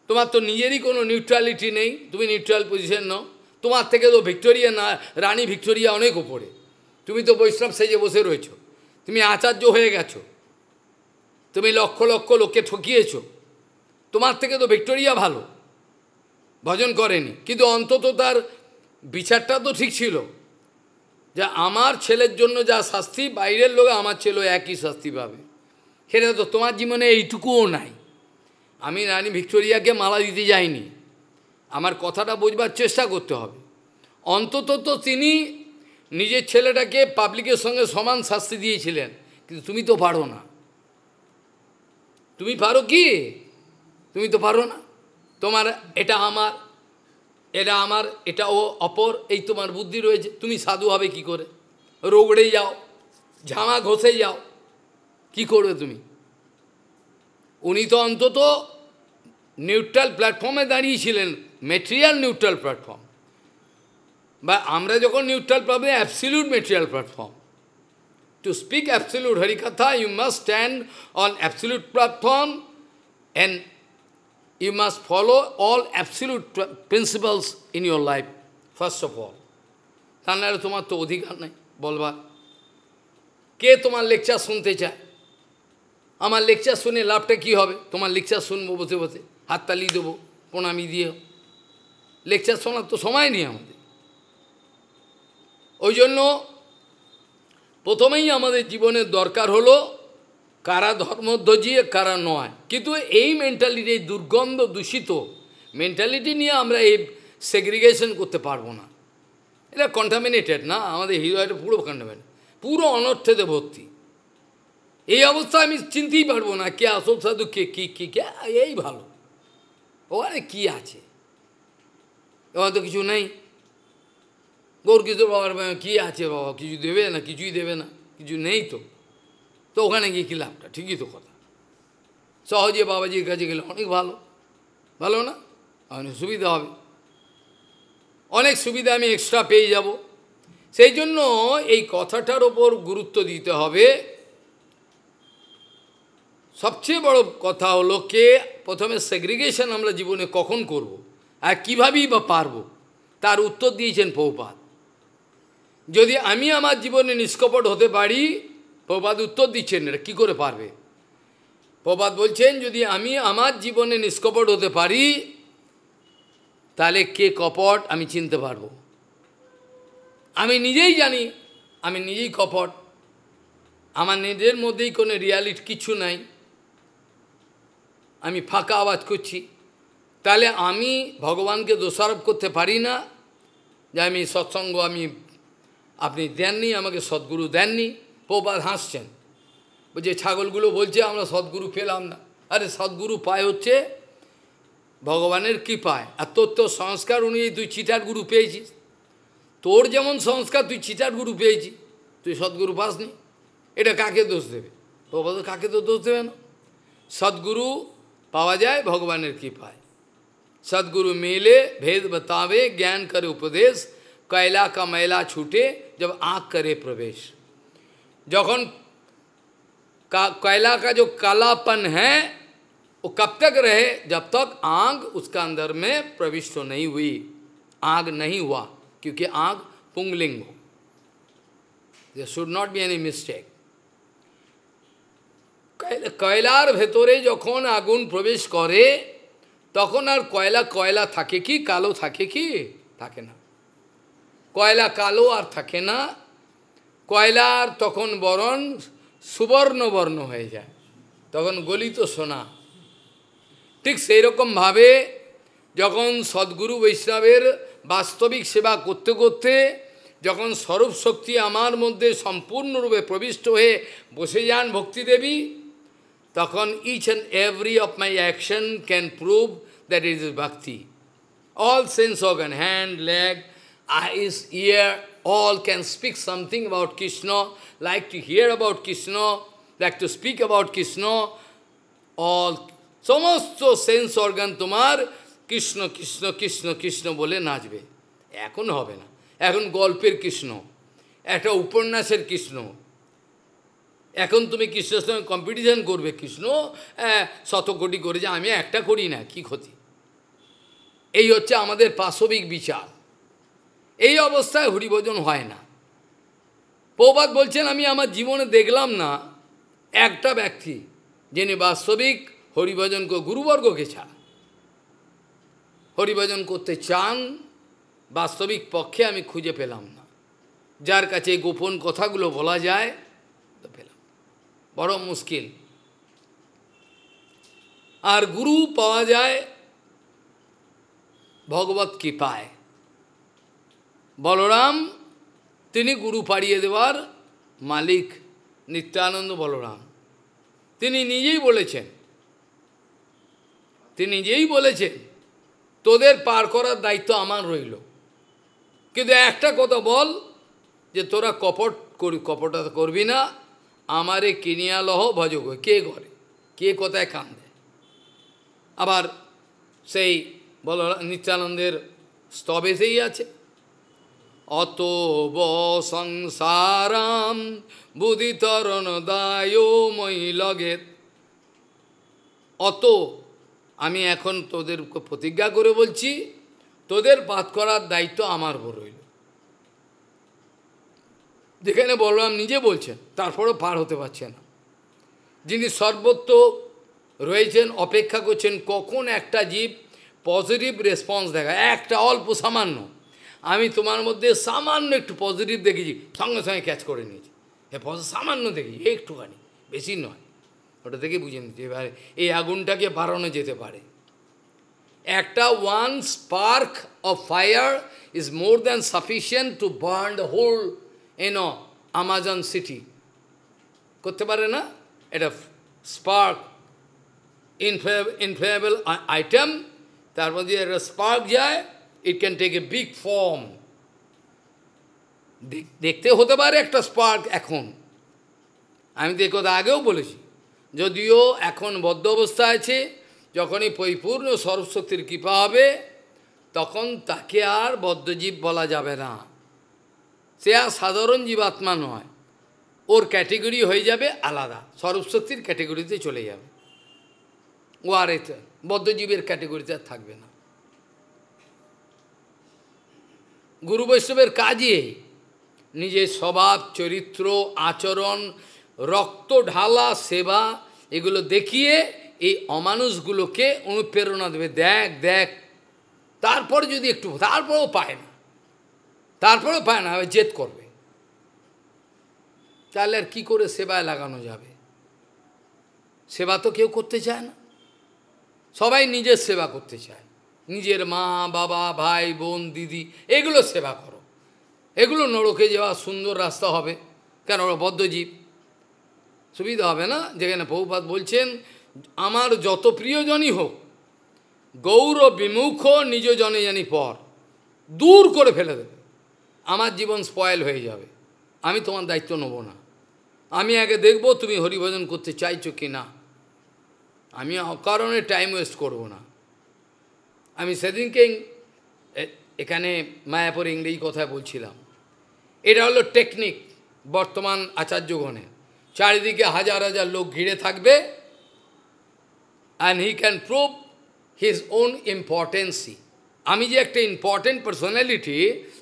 তোমার তো নিজেরই কোনো নিউট্রালিটি নেই, তুমি নিউট্রাল পজিশন নাও। তোমার থেকে তো ভিক্টোরিয়া না, রানী ভিক্টোরিয়া অনেক ওপরে। তুমি তো বৈষ্ণব সেজে বসে রয়েছো, তুমি আচার্য হয়ে গেছো, তুমি লক্ষ লক্ষ লোককে ঠকিয়েছো। তোমার থেকে তো ভিক্টোরিয়া ভালো, ভজন করেনি, কিন্তু অন্তত তার বিচারটা তো ঠিক ছিল যে আমার ছেলের জন্য যা শাস্তি, বাইরের লোক আমার ছেলে একই শাস্তি পাবে। সেটা তো তোমার জীবনে এইটুকুও নাই। আমি রানী ভিক্টোরিয়াকে মালা দিতে যাইনি, আমার কথাটা বোঝবার চেষ্টা করতে হবে। অন্তত তো তিনি নিজের ছেলেটাকে পাবলিকের সঙ্গে সমান শাস্তি দিয়েছিলেন, কিন্তু তুমি তো পারো না। তুমি পারো কি? তুমি তো পারো না। তোমার এটা আমার, এটা আমার, এটা ও অপর, এই তোমার বুদ্ধি রয়েছে। তুমি সাধু হবে কি করে? রোগড়ে যাও, ঝামা ঘষে যাও, কি করবে তুমি? উনি তো অন্তত নিউট্রাল প্ল্যাটফর্মে দাঁড়িয়েছিলেন, মেটেরিয়াল নিউট্রাল প্ল্যাটফর্ম। বা আমরা যখন নিউট্রাল প্ল্যাটফর্মে absolute material platform. To speak absolute হরিকথা, you must stand on absolute platform and you must follow all absolute principles in your life, first of all. তাহলে তোমার তো অধিকার নেই বলবার। কে তোমার লেকচার শুনতে চায়? আমার লেকচার শুনে লাভটা কি হবে? তোমার লেকচার শুনবো বসে বসে, হাততালি দেবো, প্রণামী দিয়ে। লেকচার শোনার তো সময় নেই আমাদের। ওই জন্য প্রথমেই আমাদের জীবনের দরকার হলো কারা ধর্মধ্বজী, কারা নয়। কিন্তু এই মেন্টালিটি, এই দুর্গন্ধ দূষিত মেন্টালিটি নিয়ে আমরা এই সেগ্রিগেশন করতে পারবো না। এটা কন্টামিনেটেড না, আমাদের হৃদয়টা পুরো কন্টামিনেটেড, পুরো অনর্থেতে ভর্তি। এই অবস্থা আমি চিনতেই পারবো না কে আসল সাধু, কে কী কী কে এই ভালো, ওখানে কী আছে? ওখানে তো কিছু নেই। গৌরকিশোর বাবার কী আছে বাবা? কিছু দেবে না, কিছুই দেবে না, কিছু নেই তো। তো ওখানে গিয়ে কী লাভটা? ঠিকই তো কথা। সহজে বাবাজির কাছে গেলে অনেক ভালো, ভালো না? অনেক সুবিধা হবে, অনেক সুবিধা আমি এক্সট্রা পেয়ে যাব। সেই জন্য এই কথাটার ওপর গুরুত্ব দিতে হবে। সবচেয়ে বড় কথা হলো কে প্রথমে সেগ্রিগেশন আমরা জীবনে কখন করব আর কীভাবেই বা পারবো, তার উত্তর দিয়েছেন প্রভুপাদ। যদি আমি আমার জীবনে নিষ্কপট হতে পারি, প্রভুপাদ উত্তর দিচ্ছেন এটা কী করে পারবে। প্রভুপাদ বলছেন যদি আমি আমার জীবনে নিষ্কপট হতে পারি, তাহলে কে কপট আমি চিনতে পারবো। আমি নিজেই জানি আমি নিজেই কপট, আমার নিজের মধ্যেই কোনো রিয়ালিটি কিছু নাই, আমি ফাঁকা আওয়াজ করছি। তাহলে আমি ভগবানকে দোষারোপ করতে পারি না যে আমি সৎসঙ্গ আপনি দেননি, আমাকে সদ্গুরু দেননি। প্রভুপাদ হাসছেন, যে ছাগলগুলো বলছে আমরা সদ্গুরু পেলাম না। আরে সদ্গুরু পায় হচ্ছে ভগবানের কৃপায়, আর তোর তো সংস্কার অনুযায়ী তুই চিটার গুরু পেয়েছিস। তোর যেমন সংস্কার তুই চিটার গুরু পেয়েছিস, তুই সদ্গুরু পাসনি। এটা কাকে দোষ দেবে? প্রভুপাদ কাকে তো দোষ দেবে না। সদ্গুরু পাওয়া যায় ভগবানের কৃপায়। सदगुरु मिले भेद बतावे, ज्ञान करे उपदेश, कैला का मैला छूटे जब आँख करे प्रवेश। जखन कैला का जो कालापन है वो कब तक रहे? जब तक आँख उसका अंदर में प्रविष्ट नहीं हुई, आँख नहीं हुआ, क्योंकि आँख पुंगलिंग हो। There should not be any mistake. কয়লার ভেতরে যখন আগুন প্রবেশ করে তখন আর কয়লা থাকে কি? কালো থাকে কি? থাকে না। কয়লা কালো আর থাকে না, কয়লার তখন বরণ সুবর্ণবর্ণ হয়ে যায়, তখন গলিত সোনা। ঠিক সেই রকমভাবে যখন সদ্গুরু বৈষ্ণবের বাস্তবিক সেবা করতে করতে যখন স্বরূপ শক্তি আমার মধ্যে সম্পূর্ণরূপে প্রবিষ্ট হয়ে বসে যান ভক্তি দেবী, তখন each and every of my action can prove that it is bhakti. All sense organ, hand, leg, eyes, ear, all can speak something about Krishna, like to hear about Krishna, like to speak about Krishna, all, সমস্ত sense organ তোমার কৃষ্ণ কৃষ্ণ কৃষ্ণ কৃষ্ণ বলে নাচবে। এখন হবে না, এখন গল্পের কৃষ্ণ, একটা উপন্যাসের কৃষ্ণ। এখন তুমি কৃষ্ণের সঙ্গে কম্পিটিশন করবে, কৃষ্ণ 100 কোটি করেছে, আমি একটা করি না, কি ক্ষতি? এই হচ্ছে আমাদের পাশবিক বিচার। এই অবস্থায় হরিভজন হয় না। প্রভুপাদ বলছেন, আমি আমার জীবনে দেখলাম না একটা ব্যক্তি যিনি বাস্তবিক হরিভজন গুরুবর্গকে ছাড়া হরিভজন করতে চান, বাস্তবিক পক্ষে আমি খুঁজে পেলাম না। যার কাছে গোপন কথাগুলো বলা যায় তো পেলাম, বড় মুশকিল। আর গুরু পাওয়া যায় ভগবত কৃপায়। বলরাম তিনি গুরু পাড়িয়ে দেওয়ার মালিক, নিত্যানন্দ বলরাম। তিনি নিজেই বলেছেন, তোদের পার করার দায়িত্ব আমার রইল, কিন্তু একটা কথা বল যে তোরা কপটতা করবি না, আমারে কিনিয়া লহ ভজগ। কে করে, কে কোথায় কান দেয়? আবার সেই নিত্যানন্দের স্তবে সেই আছে, অত ব সংসারাম বুধিতরণ দায় মই লগে। অত আমি এখন তোদের প্রতিজ্ঞা করে বলছি, তোদের পাঠ করার দায়িত্ব আমার উপর রইল। যেখানে বলরাম নিজে বলছেন, তারপরও পার হতে পারছে না। যিনি সর্বত্র রয়েছেন, অপেক্ষা করছেন কখন একটা জীব পজিটিভ রেসপন্স দেখায়। একটা অল্প সামান্য, আমি তোমার মধ্যে সামান্য একটু পজিটিভ দেখেছি, সঙ্গে সঙ্গে ক্যাচ করে নিয়েছি। সামান্য দেখি, একটুখানি, বেশি নয়, ওটা থেকে বুঝে নিতে এবারে এই আগুনটাকে বাড়ানো যেতে পারে। একটা one spark of fire is more than sufficient to burn the whole Amazon city. করতে পারে না? এটা স্পার্ক ইনফ্লেমেবল আইটেম, তার মধ্যে একটা স্পার্ক যায়, it can take a big form. দেখতে হতে পারে একটা স্পার্ক এখন, আমি তো কথা আগেও বলেছি, যদিও এখন বদ্ধ অবস্থা আছে, যখনই পরিপূর্ণ সর্বশক্তির কৃপা হবে তখন তাকে আর বদ্ধজীব বলা যাবে না, সে আর সাধারণ জীবাত্মা নয়, ওর ক্যাটেগরি হয়ে যাবে আলাদা, সর্বশক্তির ক্যাটেগরিতে চলে যাবে, ও আর এতে বদ্ধজীবের ক্যাটেগরিতে আর থাকবে না। গুরু বৈষ্ণবের কাজে নিজের স্বভাব, চরিত্র, আচরণ, রক্ত ঢালা সেবা, এগুলো দেখিয়ে এই অমানুষগুলোকে অনুপ্রেরণা দেবে, দেখ দেখ। তারপরে যদি একটু, তারপরেও পায় না, জেদ করবে, তাহলে আর কী করে সেবায় লাগানো যাবে? সেবা তো কেউ করতে চায় না, সবাই নিজের সেবা করতে চায়, নিজের মা বাবা ভাই বোন দিদি এগুলো সেবা করো, এগুলো নরকে যাওয়া সুন্দর রাস্তা হবে, কেন ওরা বদ্ধজীব, সুবিধা হবে না। যেখানে প্রভুপাদ বলছেন, আমার যত প্রিয়জনই হোক, গৌর বিমুখ নিজ জনে জানি পর, দূর করে ফেলে দেবে, আমার জীবন স্পয়েল হয়ে যাবে, আমি তোমার দায়িত্ব নেব না। আমি আগে দেখব তুমি হরিভজন করতে চাইছো কি না, আমি অকারণে টাইম ওয়েস্ট করব না। আমি সেদিনকে এখানে মায়াপুর ইংরেজি কথায় বলছিলাম, এটা হলো টেকনিক বর্তমান আচার্যগণের, চারিদিকে হাজার হাজার লোক ঘিরে থাকবে, and he can prove his own importance. আমি যে একটা important personality,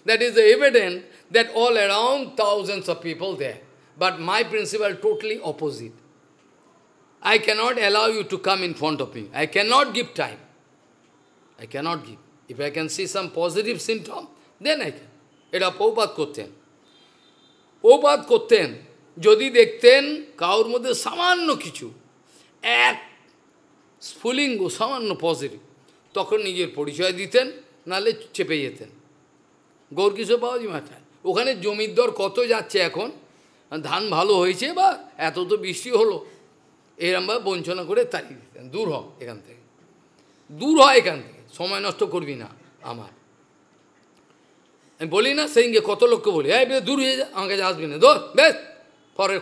that is the evidence that all around thousands of people there. But my principle totally opposite. I cannot allow you to come in front of me. I cannot give time. I cannot give. If I can see some positive symptom, then I can. এটা প্রভুপাদ করতেন। যদি দেখতেন কারোর মধ্যে সামান্য কিছু, এক স্ফুলিঙ্গ সামান্য পজিটিভ, তখন নিজের পরিচয় দিতেন, নাহলে চেপে যেতেন। গৌরকিশোর বাবাজি মাথায় ওখানে জমির দর কত যাচ্ছে এখন, ধান ভালো হয়েছে বা এত তো বৃষ্টি হলো, এরমভাবে বঞ্চনা করে তাড়িয়ে দিতেন, দূর হ এখান থেকে, দূর হয় এখান থেকে, সময় নষ্ট করবি না আমার। আমি বলি না সেদিনকে কত লোককে বলি, এই দূর হয়ে যা, আমার কাছে আসবি না, ধর বেশ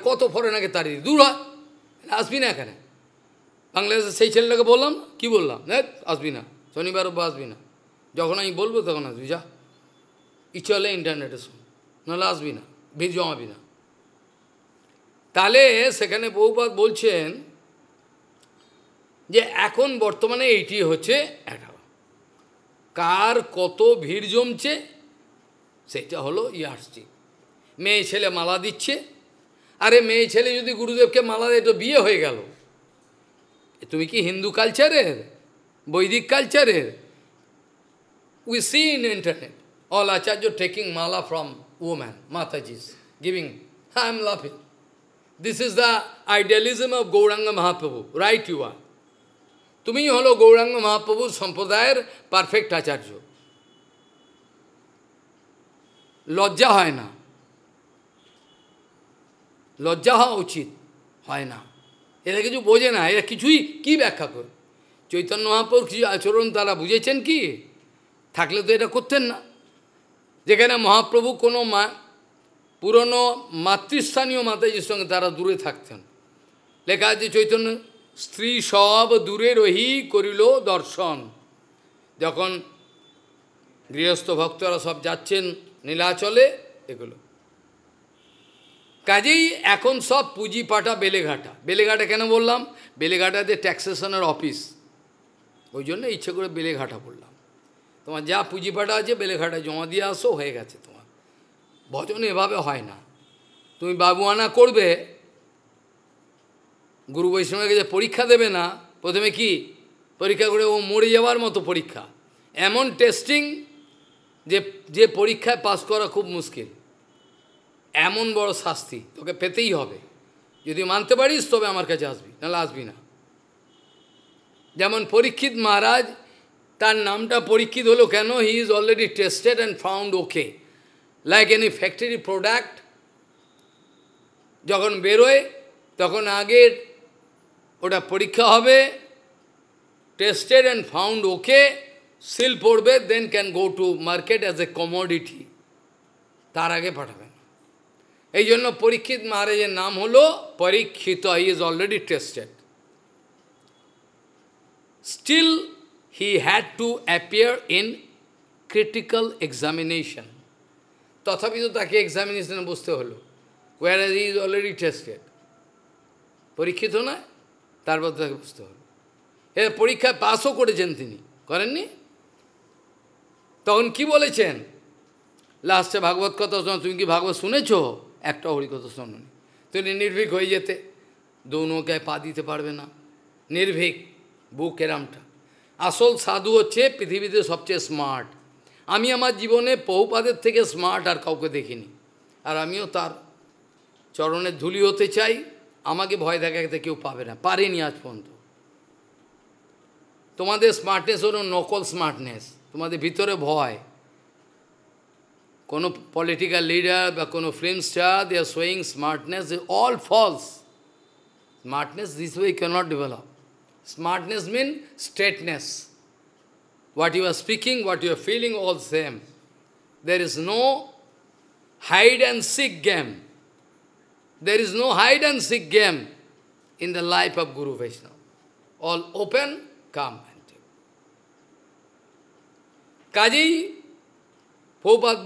কত ফরেনাকে তাড়িয়ে দূর হয়, আসবি না এখানে। বাংলাদেশে সেই ছেলেটাকে বললাম, কি বললাম, আসবি না, শনিবার বা আসবি না, যখন আমি বলবো তখন আসবি, যা ইচ্ছে হলে ইন্টারনেটে শোন, নাহলে আসবি না, ভিড় জমাবি না। তাহলে সেখানে বহুপাত বলছেন যে এখন বর্তমানে এইটি হচ্ছে একটা, কার কত ভিড় জমছে সেটা হলো ইয়ার্সটিক। মেয়ে ছেলে মালা দিচ্ছে, আরে মেয়ে ছেলে যদি গুরুদেবকে মালা দেয় তো বিয়ে হয়ে গেল, তুমি কি হিন্দু কালচারের, বৈদিক কালচারের? We see in internet, all Acharya taking mala from women, Mataji's, giving. I am laughing. This is the idealism of Gauranga Mahaprabhu. Right you are. তুমি হলো গৌরাঙ্গ মহাপ্রভু সম্প্রদায়ের পারফেক্ট আচার্য। লজ্জা হয় না, লজ্জা হওয়া উচিত, হয় না। এরা কিছু বোঝে না, এরা কিছুই কি ব্যাখ্যা করে। চৈতন্য মহাপ্রভুর কিছু আচরণ তারা বুঝেছেন কি? থাকলে তো এটা করতেন না। যেখানে মহাপ্রভু কোনো পুরনো মাতৃস্থানীয় মাতাজির সঙ্গে তারা দূরে থাকতেন। লেখা আছে চৈতন্য, স্ত্রী সব দূরে রহি করিল দর্শন। যখন গৃহস্থ ভক্তরা সব যাচ্ছেন নীলাচলে, এগুলো কাজেই এখন সব পুঁজি পাটা বেলেঘাটা। বেলেঘাটা কেন বললাম? বেলেঘাটাতে ট্যাক্সেশনের অফিস, ওই জন্য ইচ্ছে করে বেলেঘাটা বললাম। তোমার যা পুঁজিপাটা আছে বেলেঘাটায় জমা দিয়ে আসো, হয়ে গেছে তোমার। ভজন এভাবে হয় না। তুমি বাবুয়ানা করবে, গুরু বৈষ্ণবের কাছে পরীক্ষা দেবে না, প্রথমে কি পরীক্ষা করে ও মরে যাওয়ার মতো পরীক্ষা, এমন টেস্টিং যে পরীক্ষায় পাস করা খুব মুশকিল, এমন বড় শাস্তি তোকে পেতেই হবে। যদি মানতে পারিস তবে আমার কাছে আসবি, নাহলে আসবি না। যেমন পরীক্ষিত মহারাজ, তার নামটা পরীক্ষিত হলো কেন? He is already tested and found okay, like any factory product যখন বেরোয় তখন আগে ওটা পরীক্ষা হবে, tested and found okay, seal পড়বে, then can go to market as a commodity, তার আগে পাঠাবেন। এই জন্য পরীক্ষিত মহারাজের নাম হলো পরীক্ষিত, he is already tested. Still, he had to appear in critical examination. তথাপি তো তাকে এক্সামিনেশনে বসতে হলো, whereas he is already tested. পরীক্ষিত না, তারপর তাকে বসতে হলো। এর পরীক্ষায় পাসও করেছেন তিনি, করেননি? তখন কি বলেছেন লাস্টে ভাগবত কথা শোনো? তুমি কি ভাগবত শুনেছ? একটা হরিকথা শোনোনি। তুমি নির্ভীক হয়ে যেতে, দৌনকায় পা দিতে পারবে না, নির্ভীক বুক এরামটা। আসল সাধু হচ্ছে পৃথিবীতে সবচেয়ে স্মার্ট। আমি আমার জীবনে বহুপাদের থেকে স্মার্ট আর কাউকে দেখিনি, আর আমিও তার চরণের ধুলি হতে চাই। আমাকে ভয় দেখাতে কেউ পাবে না, পারেনি আজ পর্যন্ত। তোমাদের স্মার্টনেস হলো নকল স্মার্টনেস, তোমাদের ভিতরে ভয়। কোনো পলিটিক্যাল লিডার বা কোনো film star, they are showing smartness, all false. Smartness this way cannot develop. Smartness means straightness. What you are speaking, what you are feeling, all same. There is no hide and seek game. There is no hide and seek game in the life of Guru Vaishnava. All open, come and take. কাজেই প্রভুপাদ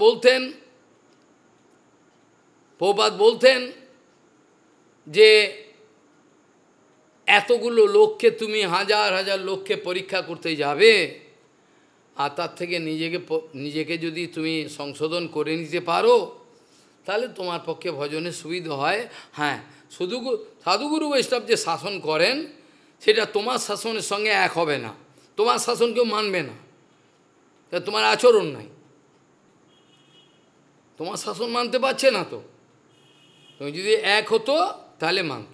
বলতেন যে এতগুলো লোককে তুমি হাজার হাজার লোককে পরীক্ষা করতে যাবে, আর তার থেকে নিজেকে যদি তুমি সংশোধন করে নিতে পারো, তাহলে তোমার পক্ষে ভজনের সুবিধা হয়। হ্যাঁ, সাধুগুরু বৈষ্ণব যে শাসন করেন সেটা তোমার শাসনের সঙ্গে এক হবে না, তোমার শাসন কেউ মানবে না, তা তোমার আচরণ নাই, তোমার শাসন মানতে পারছে না। তো তুমি যদি এক হতো তাহলে মানত,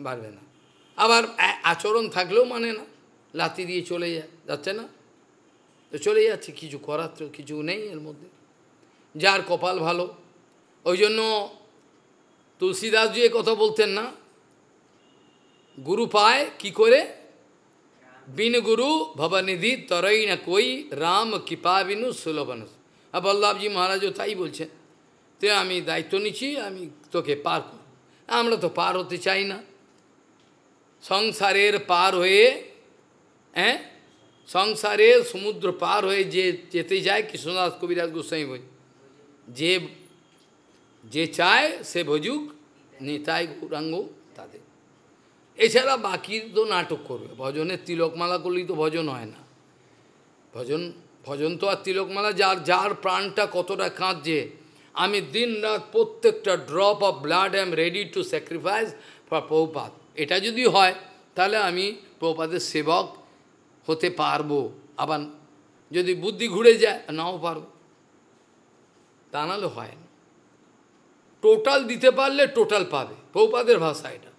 পারবে না। আবার আচরণ থাকলেও মানে না, লাথি দিয়ে চলে যাচ্ছে না, তো চলে যাচ্ছে, কিছু করার তো কিছু নেই এর মধ্যে। যার কপাল ভালো ওই জন্য তুলসীদাসজি এ কথা বলতেন না, গুরু পায় কি করে? बिन गुरु भवनिधि तरई न कोई राम कृपा बिनु सुलभन। अब बल्लभ जी महाराजও তাই বলছেন, তে আমি দায়িত্ব নিচ্ছি, আমি তোকে পার করব। আমরা তো পার হতে চাই না, সংসারের পার হয়ে, সংসারের সমুদ্র পার হয়ে যে যেতে যায়, কৃষ্ণদাস কবিরাজ গোস্বামী বই, যে চায় সে ভজুক নিতাই গৌরাঙ্গ তাদের। এছাড়া বাকি তো নাটক করবে, ভজনের তিলকমালা করলেই তো ভজন হয় না। ভজন তো আর তিলকমালা, যার প্রাণটা কতটা কাঁদছে, আমি দিন রাত প্রত্যেকটা drop of blood I am ready to sacrifice for Prabhupada, এটা যদি হয় তাহলে আমি প্রভুপাদের সেবক হতে পারবো। আবার যদি বুদ্ধি ঘুরে যায় নাও পারবো, তা নাহলে হয় না। টোটাল দিতে পারলে টোটাল পাবে, প্রভুপাদের ভাষা এটা।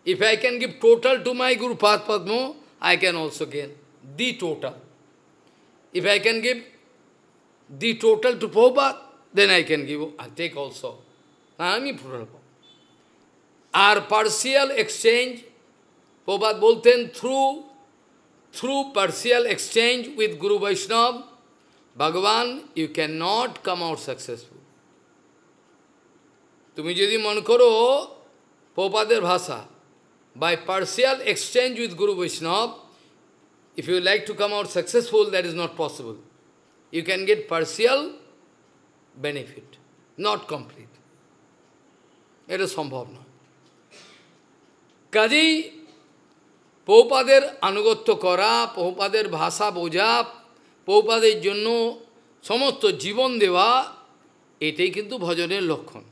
If I can give total to my Guru Padma, I can also gain the total. If I can give the total to Prabhupada, then I can give, I take also. আমি total পাবো। আর partial exchange, Prabhupada বলতেন, through partial exchange with Guru Vaishnava, Bhagavan, you cannot come out successful. তুমি যদি মনে করো প্রভুপাদের ভাষা, by partial exchange with Guru Vaishnava, if you like to come out successful, that is not possible. You can get partial benefit, not complete. এটা সম্ভব নয়। কাজেই প্রভুপাদের আনুগত্য করা, প্রভুপাদের ভাষা বোঝা, প্রভুপাদের জন্য সমস্ত জীবন দেওয়া, এটাই কিন্তু ভজনের লক্ষণ।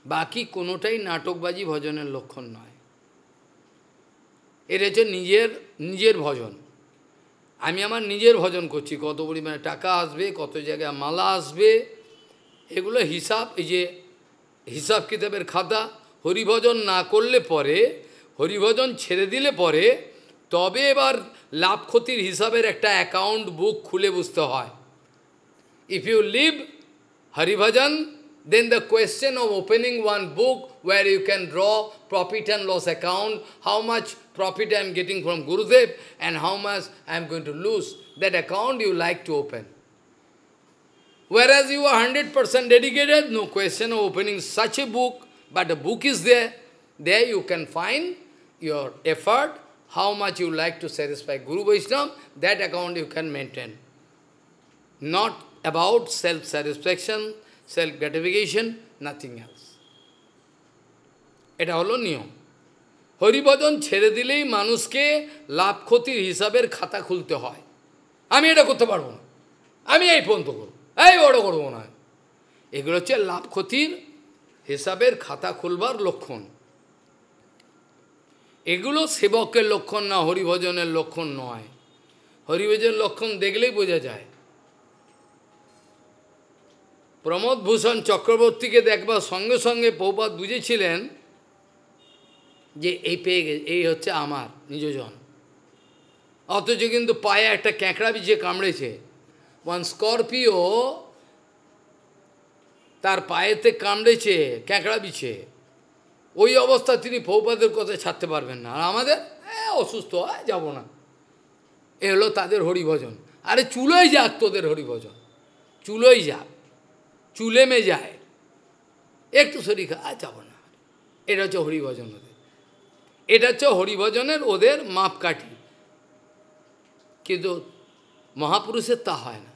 বাকি কোনোটাই নাটকবাজি ভজনের লক্ষণ নয়। এটা হচ্ছে নিজের ভজন। আমি আমার নিজের ভজন করছি, কত পরিমাণে টাকা আসবে, কত জায়গায় মালা আসবে, এগুলো হিসাব, এই যে হিসাব কিতাবের খাতা। হরিভজন না করলে পরে, হরিভজন ছেড়ে দিলে পরে, তবে এবার লাভ ক্ষতির হিসাবের একটা অ্যাকাউন্ট বুক খুলে বুঝতে হয়। ইফ ইউ লিভ হরিভজন, then the question of opening one book where you can draw profit and loss account, how much profit I am getting from Gurudev and how much I am going to lose, that account you like to open. Whereas you are 100% dedicated, no question of opening such a book, but the book is there. There you can find your effort, how much you like to satisfy Guru Vaishnava, that account you can maintain. Not about self-satisfaction, self-gratification, nothing else. এটা হলো নিয়ম। হরিভজন ছেড়ে দিলেই মানুষকে লাভ ক্ষতির হিসাবের খাতা খুলতে হয়। আমি এটা করতে পারবো না, আমি এই পর্যন্ত করবো, এই বড় করবো না। এগুলো হচ্ছে লাভ ক্ষতির হিসাবের খাতা খুলবার লক্ষণ। এগুলো সেবকের লক্ষণ না, হরিভজনের লক্ষণ নয়। হরিভজনের লক্ষণ দেখলেই বোঝা যায়। প্রমোদ ভূষণ চক্রবর্তীকে দেখবার সঙ্গে সঙ্গে প্রভুপাদ বুঝেছিলেন যে এই পেয়ে গেছে, এই হচ্ছে আমার নিজজন। অথচ কিন্তু পায়ে একটা ক্যাঁকড়া বিছে কামড়েছে। ওয়ান স্করপিও তার পায়েতে কামড়েছে ক্যাঁকড়া বিছে, ওই অবস্থা তিনি প্রভুপাদের কথা ছাড়তে পারবেন না। আর আমাদের অসুস্থ হয়, যাব না, এ হলো তাদের হরিভজন। আরে চুলোই যাক তোদের হরিভজন, চুলোই যাক, চুলেমে যায়, একটু শরীর যাব না। এটা হচ্ছে হরিভজন ওদের, এটা হচ্ছে হরিভজনের ওদের মাপকাঠি। কিন্তু মহাপুরুষের তা হয় না।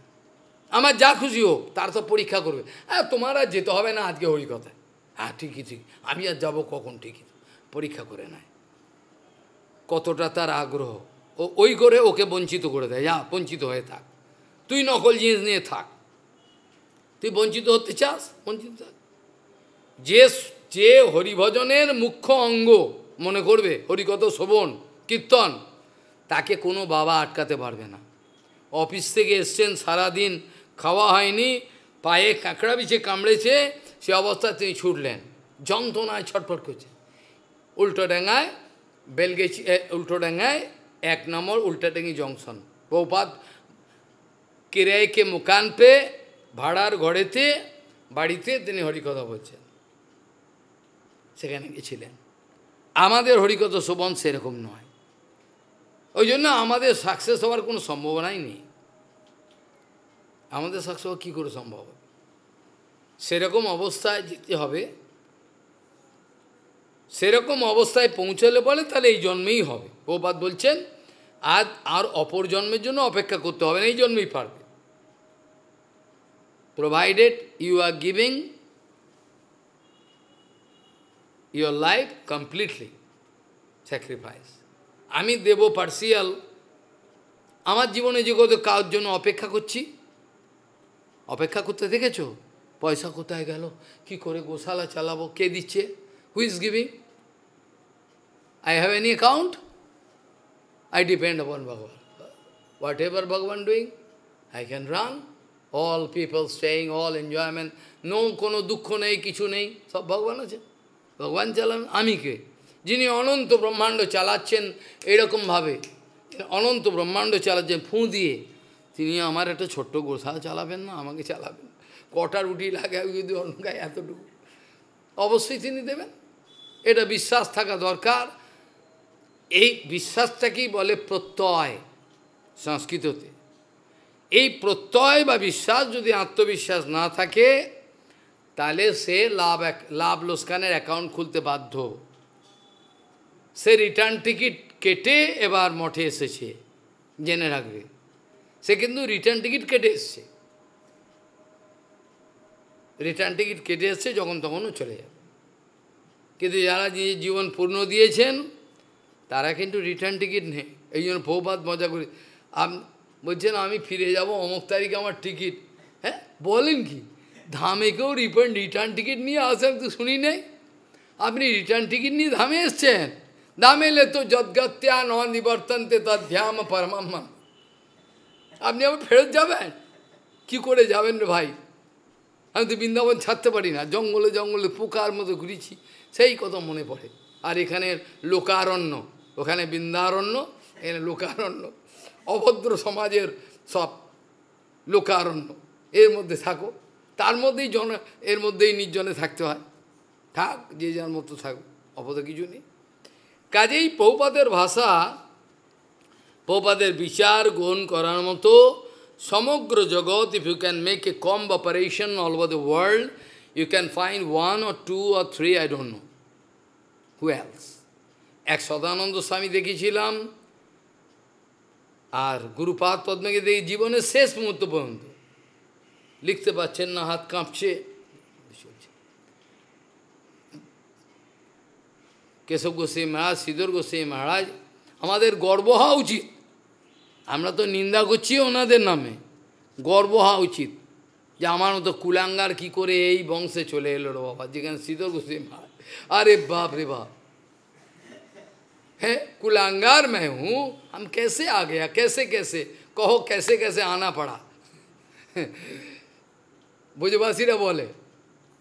আমার যা খুশি হোক, তার তো পরীক্ষা করবে। তোমার আর যেতে হবে না আজকে হরিকথায়। হ্যাঁ ঠিকই ঠিক, আমি আর যাবো কখন, ঠিকই পরীক্ষা করে নেয় কতটা তার আগ্রহ। ওই করে ওকে বঞ্চিত করে দেয়, যা বঞ্চিত হয়ে থাক, তুই নকল জিনিস নিয়ে থাক, তুই বঞ্চিত হতে চাস, বঞ্চিত থাক। যে হরিভজনের মুখ্য অঙ্গ মনে করবে হরিকথ শ্রবণ কীর্তন, তাকে কোনো বাবা আটকাতে পারবে না। অফিস থেকে এসছেন, সারাদিন খাওয়া হয়নি, পায়ে কাঁকড়া বিছে কামড়েছে, সে অবস্থায় তিনি ছুটলেন, যন্ত্রণায় ছটফট করছে। উল্টোডাঙ্গায় বেলগেছি, উল্টোডাঙ্গায় 1 নম্বর উল্টাডাঙ্গি জংশন, প্রভুপাদ किराए के मकान पे भाड़ार घरेते বাড়িতে তিনি হরিকথা বলছেন, সেখানে গেছিলেন। আমাদের হরিকথা শ্রবণ সেরকম নয়, ওই জন্য আমাদের সাকসেস হওয়ার কোনো সম্ভাবনাই নেই। আমাদের সাকসেস হওয়া কী করে সম্ভব হবে? সেরকম অবস্থায় যেতে হবে, সেরকম অবস্থায় পৌঁছালে বলে তাহলে এই জন্মেই হবে। প্রভুপাদ বলছেন আজ আর অপর জন্মের জন্য অপেক্ষা করতে হবে না, এই জন্মেই পারবে। Provided you are giving your life completely sacrifice. আমি দেব পার্সিয়াল, আমার জীবনে যে কত কারোর জন্য অপেক্ষা করছি, অপেক্ষা করতে দেখেছ? পয়সা কোথায় গেল, কি করে গোশালা চালাবো, কে দিচ্ছে, who is giving? I have any account? I depend upon Bhagavan. Whatever Bhagavan doing, I can run. All people staying, all enjoyment. No kono dukkho nei, kichu nei. Sab Bhagavan ache. Bhagavan chalan, ami ke? Jini ananta brahmando chalaচ্ছেন এরকম ভাবে, অনন্ত ব্রহ্মাণ্ড চালাচ্ছেন ফু দিয়ে, তিনি আমার একটা ছোট্ট গোশালা চালাবেন না? আমাকে চালাবেন। কটা রুটি লাগে যদি অন্য গায়ে এতটুকু, অবশ্যই তিনি দেবেন। এটা বিশ্বাস থাকা দরকার। এই বিশ্বাসটাকেই বলে প্রত্যয় সংস্কৃততে। এই প্রত্যয় বা বিশ্বাস, যদি আত্মবিশ্বাস না থাকে তাহলে সে লাভ লোকসানের অ্যাকাউন্ট খুলতে বাধ্য। সে রিটার্ন টিকিট কেটে এবার মঠে এসেছে, জেনে রাখবে। সে কিন্তু রিটার্ন টিকিট কেটে এসছে, রিটার্ন টিকিট কেটে এসছে, যখন তখনও চলে যাবে। কিন্তু যারা জীবন পূর্ণ দিয়েছেন তারা কিন্তু রিটার্ন টিকিট নেই। এই জন্য প্রভুপাদ মজা করি, বলছেন আমি ফিরে যাব অমুক তারিখে আমার টিকিট। হ্যাঁ বলেন কি, ধামে কেউ রিটার্ন টিকিট নিয়ে আসেন তো শুনি নেই? আপনি রিটার্ন টিকিট নিয়ে ধামে এসছেন? ধামে এলে তো যদ্গত্যা ন নিবর্তন্তে তদ্ধ্যাম পরমাম্ম। আপনি আবার ফেরত যাবেন? কি করে যাবেন রে ভাই? আমি তো বৃন্দাবন ছাড়তে পারি না, জঙ্গলে জঙ্গলে পোকার মতো ঘুরেছি, সেই কথা মনে পড়ে। আর এখানে লোকারণ্য, ওখানে বৃন্দারণ্য, এখানে লোকারণ্য, অভদ্র সমাজের সব লোকারণ্য। এর মধ্যে থাকো, তার মধ্যেই এর মধ্যেই নির্জনে থাকতে হয়। থাক, যে যার মতো থাকো, অপদ কিছু নেই। কাজেই প্রভুপাদের ভাষা, প্রভুপাদের বিচার গ্রহণ করার মতো সমগ্র জগৎ, if you can make a comb operation all over the world, you can find 1 or 2 or 3, I don't know. Who else? এক সদানন্দ স্বামী দেখেছিলাম, আর গুরুপাদ পদ্মকে দেখি জীবনের শেষ মুহূর্ত পর্যন্ত লিখতে পারছেন না, হাত কাঁপছে। কেশব গোস্বামী মহারাজ, শ্রীধর গোস্বামী মহারাজ, আমাদের গর্ব হওয়া উচিত। আমরা তো নিন্দা করছি ওনাদের নামে, গর্ব হওয়া উচিত যে আমার মতো কুলাঙ্গার কি করে এই বংশে চলে এলো রে বাবা, যেখানে শ্রীধর গোস্বামী মহারাজ, আরে বাপ রে बाप है, कुलांगार मैं हूँ, हम कैसे आ गया, कैसे कैसे, कहो कैसे कैसे आना पड़ा। बुझबासीरा बोले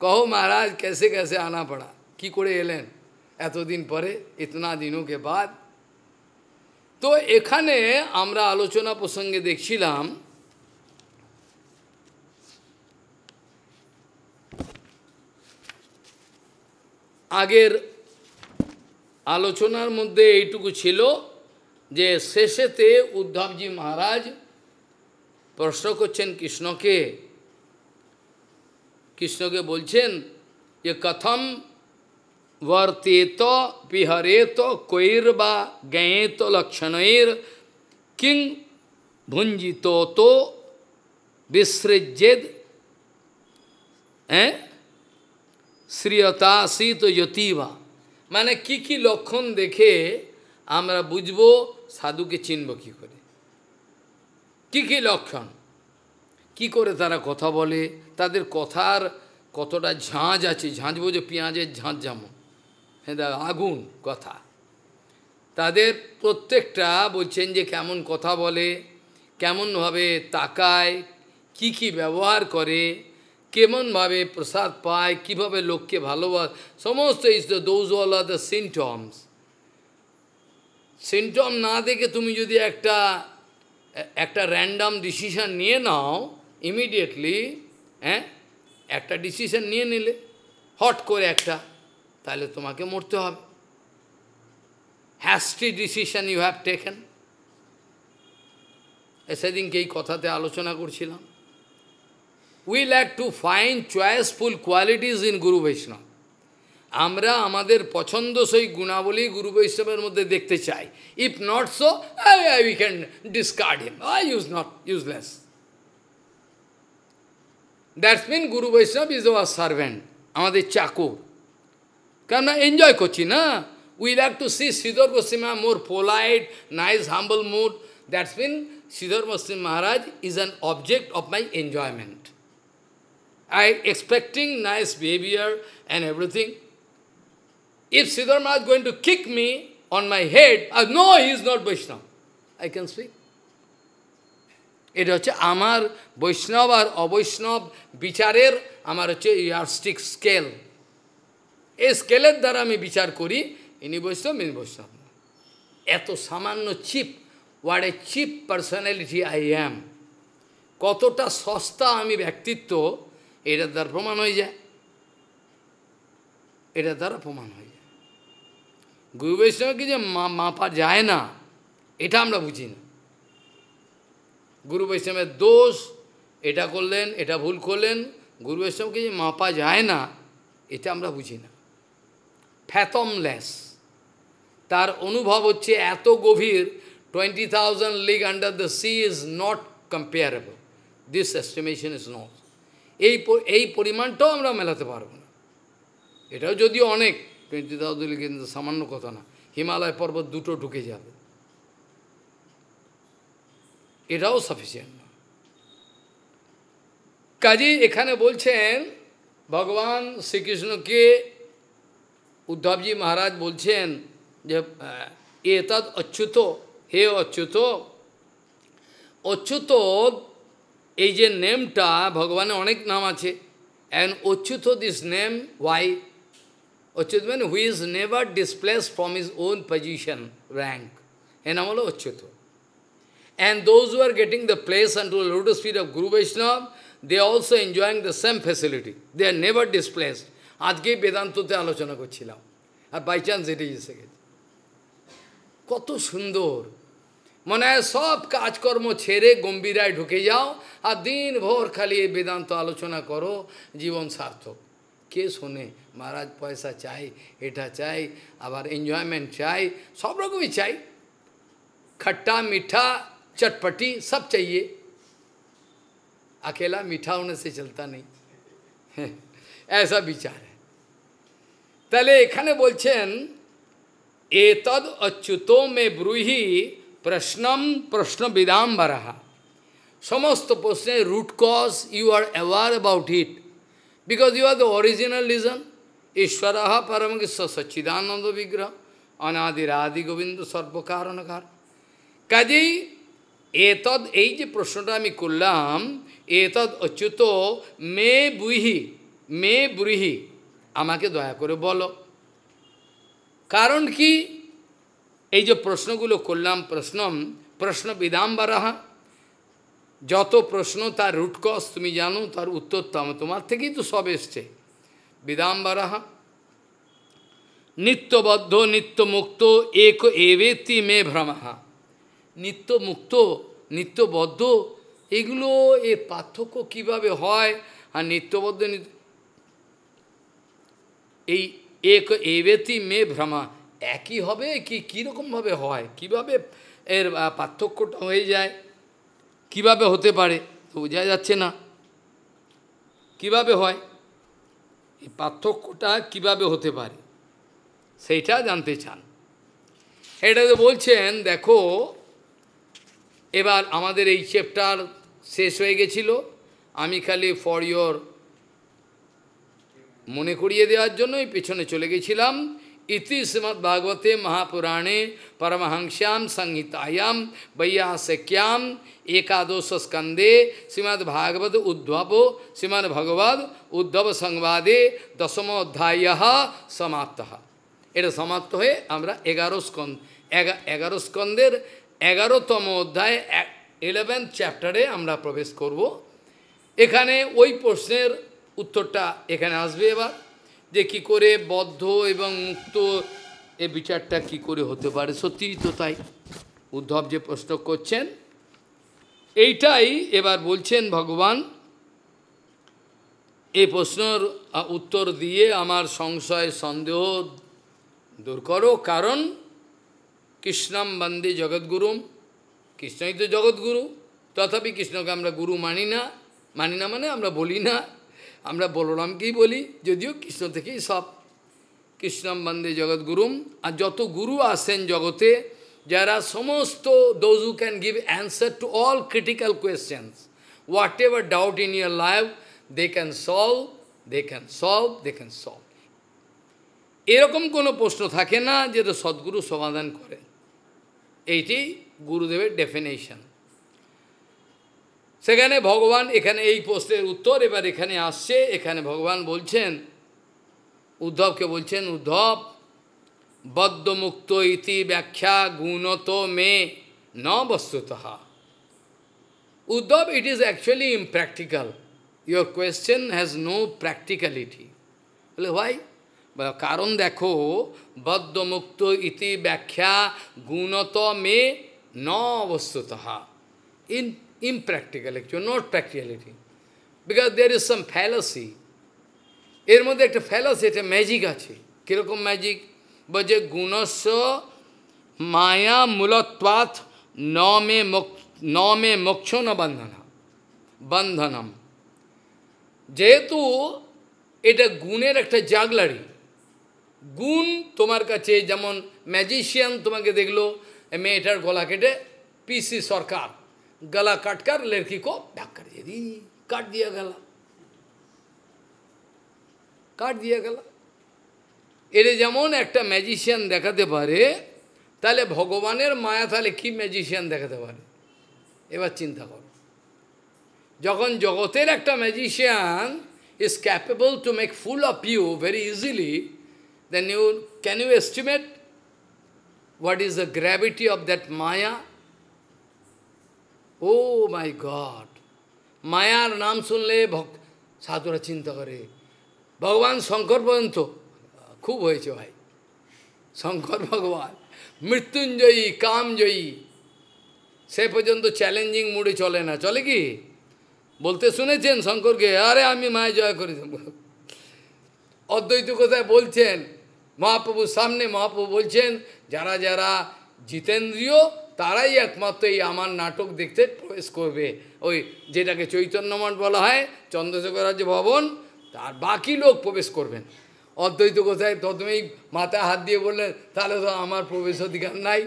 कहो महाराज कैसे कैसे आना पड़ा, की करे एलेन এতদিন পরে, इतना दिनों के बाद। তো এখানে আমরা আলোচনা প্রসঙ্গে দেখছিলাম আগের আলোচনার মধ্যে এইটুকু ছিল যে শেষেতে উদ্ধবজি মহারাজ প্রশ্ন করছেন কৃষ্ণকে, কৃষ্ণকে বলছেন যে কথম वर्तेत विहरेत कोईर्वा गयेत लक्षणैर किं भुंजितो तो विसृजेद श्रियतासीत यतीवा। মানে কি লক্ষণ দেখে আমরা বুঝবো সাধুকে চিনব কি করে, কি লক্ষণ, কি করে তারা কথা বলে, তাদের কথার কতটা ঝাঁঝ আছে, ঝাঁঝ বোঝো পেঁয়াজের ঝাঁঝ যেমন, হ্যাঁ আগুন কথা, তাদের প্রত্যেকটা বলছেন যে কেমন কথা বলে, কেমনভাবে তাকায়, কি ব্যবহার করে, কেমনভাবে প্রসাদ পায়, কীভাবে লোককে ভালোবাসে, সমস্ত those all are the symptoms. Symptom না দেখে তুমি যদি একটা র্যান্ডাম ডিসিশন নিয়ে নাও ইমিডিয়েটলি, হ্যাঁ একটা ডিসিশন নিয়ে নিলে হট করে একটা, তাহলে তোমাকে মরতে হবে। Hasty decision you have taken. সেদিনকে এই কথাতে আলোচনা করছিলাম। We lack to find choiceful qualities in guru Vaishnava. আমরা আমাদের পছন্দসই গুণাবলী গুরু বৈষ্ণবের মধ্যে দেখতে চাই। If not so, we can discard him, useless. That's mean guru Vaishnava is our servant, আমাদের চাকর। কারণ এনজয় করছি না। We like to see Sridhar Goswami more polite, nice, humble mood. That's mean Sridhar Goswami Maharaj is an object of my enjoyment. I expecting nice behavior and everything. If Sridhar Maharaj is going to kick me on my head, no, he is not Vaishnava, I can speak. এটা হচ্ছে আমার বৈষ্ণব আর অবৈষ্ণব বিচারের আমার হচ্ছে ইয়ারস্টিক scale. এই স্কেলের দ্বারা আমি বিচার করি, ইনি বৈষ্ণব, ইনি বৈষ্ণব। এত সামান্য cheap, what a cheap personality I am, কতটা সস্তা আমি ব্যক্তিত্ব, এটার দ্বারা প্রমাণ হয়ে যায়। এটার দ্বারা প্রমাণ হয়ে যায়। গুরু বৈষ্ণবকে যে মাপা যায় না, এটা আমরা বুঝি না। গুরু বৈষ্ণবের দোষ, এটা করলেন, এটা ভুল করলেন, গুরু বৈষ্ণবকে যে মাপা যায় না, এটা আমরা বুঝি না। ফ্যাথমলেস, তার অনুভব হচ্ছে এত গভীর, 20,000 league under the sea is not comparable. This estimation is not. এই পরিমাণটাও আমরা মেলাতে পারব না। এটাও যদিও অনেক, 20,000 league কিন্তু সামান্য কথা না। হিমালয় পর্বত দুটো ঢুকে যাবে, এটাও সাফিসিয়েন্ট না। কাজী এখানে বলছেন ভগবান শ্রীকৃষ্ণকে, উদ্ধবজি মহারাজ বলছেন যে এতদ অচ্যুত, হে অচ্যুত। অচ্যুত এই যে নেমটা, ভগবানের অনেক নাম আছে। And Achyut this name, why? Achyut মানে who is never displaced from his own position, rank, এ নাম হলো Achyuta. And those who are getting the place unto the lotus feet of Guru Vaishnava, they are also enjoying the same facility. They are never displaced. আজকে বেদান্ততে আলোচনা করছিলাম, আর by chance এটাই এসে গেছে। কত সুন্দর, মনে হয় সব কাজকর্ম ছেড়ে গম্ভীরায় ঢুকে যাও, আর দিনভর খালি এই বেদান্ত আলোচনা করো, জীবন সার্থক। কে শোনে? মহারাজ পয়সা চাই, এটা চাই, আবার এনজয়মেন্ট চাই, সব রকমই চাই, खट्टा मीठा चटपटी सब चाहिए। अकेला मीठा होने से चलता नहीं, ऐसा विचार है। তাহলে এখানে বলছেন एतद अच्युतो में ब्रूहि प्रश्नम प्रश्न विदाम्बरः। समस्त प्रश्न root cause you are aware about it, because you are the original reason. ईश्वरः परम सच्चिदानंद विग्रह, अनादिरादि गोविंद सर्वकारणकार। কাজেই এতদ, এই যে প্রশ্নটা আমি করলাম, এতদ অচ্যুত মে বুহি, মে ব্রুহি, আমাকে দয়া করে বলো। কারণ কি? এই যে প্রশ্নগুলো করলাম, প্রশ্ন বিদাম্বরः, যত প্রশ্ন তার রুট কজ তুমি জানো, তার উত্তর তোমার থেকেই তো সব এসছে। বিদাম্বরः নিত্যবদ্ধ নিত্যমুক্ত এক এবেতি মে ভ্রমঃ। নিত্য মুক্ত, নিত্যবদ্ধ, এগুলো এর পার্থক্য কীভাবে হয়? আর নিত্যবদ্ধ, এই এক এবেতি মে ভ্রমা, একই হবে কি কীরকমভাবে হয়, কিভাবে এর পার্থক্যটা হয়ে যায়, কিভাবে হতে পারে তো বোঝা যাচ্ছে না। কিভাবে হয়, এই পার্থক্যটা কিভাবে হতে পারে সেইটা জানতে চান। এটাতে বলছেন দেখো, এবার আমাদের এই চ্যাপ্টার শেষ হয়ে গেছিল। আমি খালি ফর ইয়োর মনে করিয়ে দেওয়ার জন্যই পেছনে চলে গেছিলাম। ইতি শ্রীমদ্ভাগবতে মহাপুরাণে পরমহংস্যাম সংহিতায়াম বৈয়াসক্যাম একাদশ স্কন্ধে শ্রীমদ্ভাগবত উদ্ধব শ্রীমদ্ভগবদ উদ্ধব সংবাদে দশম অধ্যায় সমাপ্ত। এটা সমাপ্ত হয়ে আমরা 11 স্কন্ধের 11তম অধ্যায় 11th চ্যাপ্টারে আমরা প্রবেশ করব। এখানে ওই প্রশ্নের উত্তরটা এখানে আসবে এবার, যে কি করে বদ্ধ এবং মুক্ত এ বিচারটা কি করে হতে পারে। সত্যিই তো তাই, উদ্ধব যে প্রশ্ন করছেন এইটাই এবার বলছেন ভগবান, এই প্রশ্নের উত্তর দিয়ে আমার সংশয় সন্দেহ দূর করো। কারণ কৃষ্ণম বন্দে জগৎগুরুম, কৃষ্ণই তো জগৎগুরু, তথাপি কৃষ্ণকে আমরা গুরু মানি না। মানি না মানে আমরা বলি না, আমরা বলরামকেই বলি, যদিও কৃষ্ণ থেকেই সব। কৃষ্ণম বন্দে জগৎগুরুম। আর যত গুরু আসেন জগতে, যারা সমস্ত those who can give answer to all critical questions, whatever doubt in your life, they can solve, they can solve, they can solve. এরকম কোনো প্রশ্ন থাকে না যেটা সদ্গুরু সমাধান করে। এইটি গুরুদেবের ডেফিনেশন। সেখানে ভগবান এখানে এই প্রশ্নের উত্তর এবার এখানে আসছে। এখানে ভগবান বলছেন, উদ্ধবকে বলছেন, উদ্ধব বদ্ধমুক্ত ইতি ব্যাখ্যা গুণত মে ন বস্তুতঃ। Uddhav, it is actually impractical. Your question has no practicality. বলে why? কারণ দেখো, বদ্ধমুক্ত ইতি ব্যাখ্যা গুণত মে ন বস্তুতঃ। Impractical actually, not practicality. Because there is some fallacy. এর মধ্যে একটা ফ্যালাসি, একটা ম্যাজিক আছে। কীরকম ম্যাজিক? বলছে গুণস্য মায়া মূলত্বাৎ ন মে মোক্ষ ন বন্ধনম। যেহেতু এটা গুণের একটা জাগলারি, গুণ তোমার কাছে যেমন ম্যাজিশিয়ান তোমাকে দেখলো, মেয়েটার গলা কেটে, পিসি সরকার गला काटकर लड़की को बैक कर दिया, काट दिया गला, কাট দিয়ে গেল। এর যেমন একটা ম্যাজিশিয়ান দেখাতে পারে, তাহলে ভগবানের মায়া তাহলে কি ম্যাজিশিয়ান দেখাতে পারে? এবার চিন্তা করো, যখন জগতের একটা magician is capable to make fool of you very easily, then can you estimate what is the gravity of that maya? Oh my God! মায়ার নাম শুনলে সাধুরা চিন্তা করে। ভগবান শঙ্কর পর্যন্ত খুব হয়েছে ভাই, শঙ্কর ভগবান মৃত্যুঞ্জয়ী কামজয়ী, সে পর্যন্ত চ্যালেঞ্জিং মুডে চলে না। চলে কি? বলতে শুনেছেন শঙ্করকে, আরে আমি মায়া জয় করে দেব। অদ্বৈত কোথায় বলছেন মহাপ্রভুর সামনে, মহাপ্রভু বলছেন যারা যারা জিতেন্দ্রীয় তারাই একমাত্র এই আমার নাটক দেখতে প্রবেশ করবে। ওই যেটাকে চৈতন্যমঠ বলা হয়, চন্দ্রশেখর রাজ্য ভবন, তার বাকি লোক প্রবেশ করবেন। অদ্বৈত কোথায় প্রথমেই মাথায় হাত দিয়ে বললেন, তাহলে তো আমার প্রবেশ অধিকার নাই,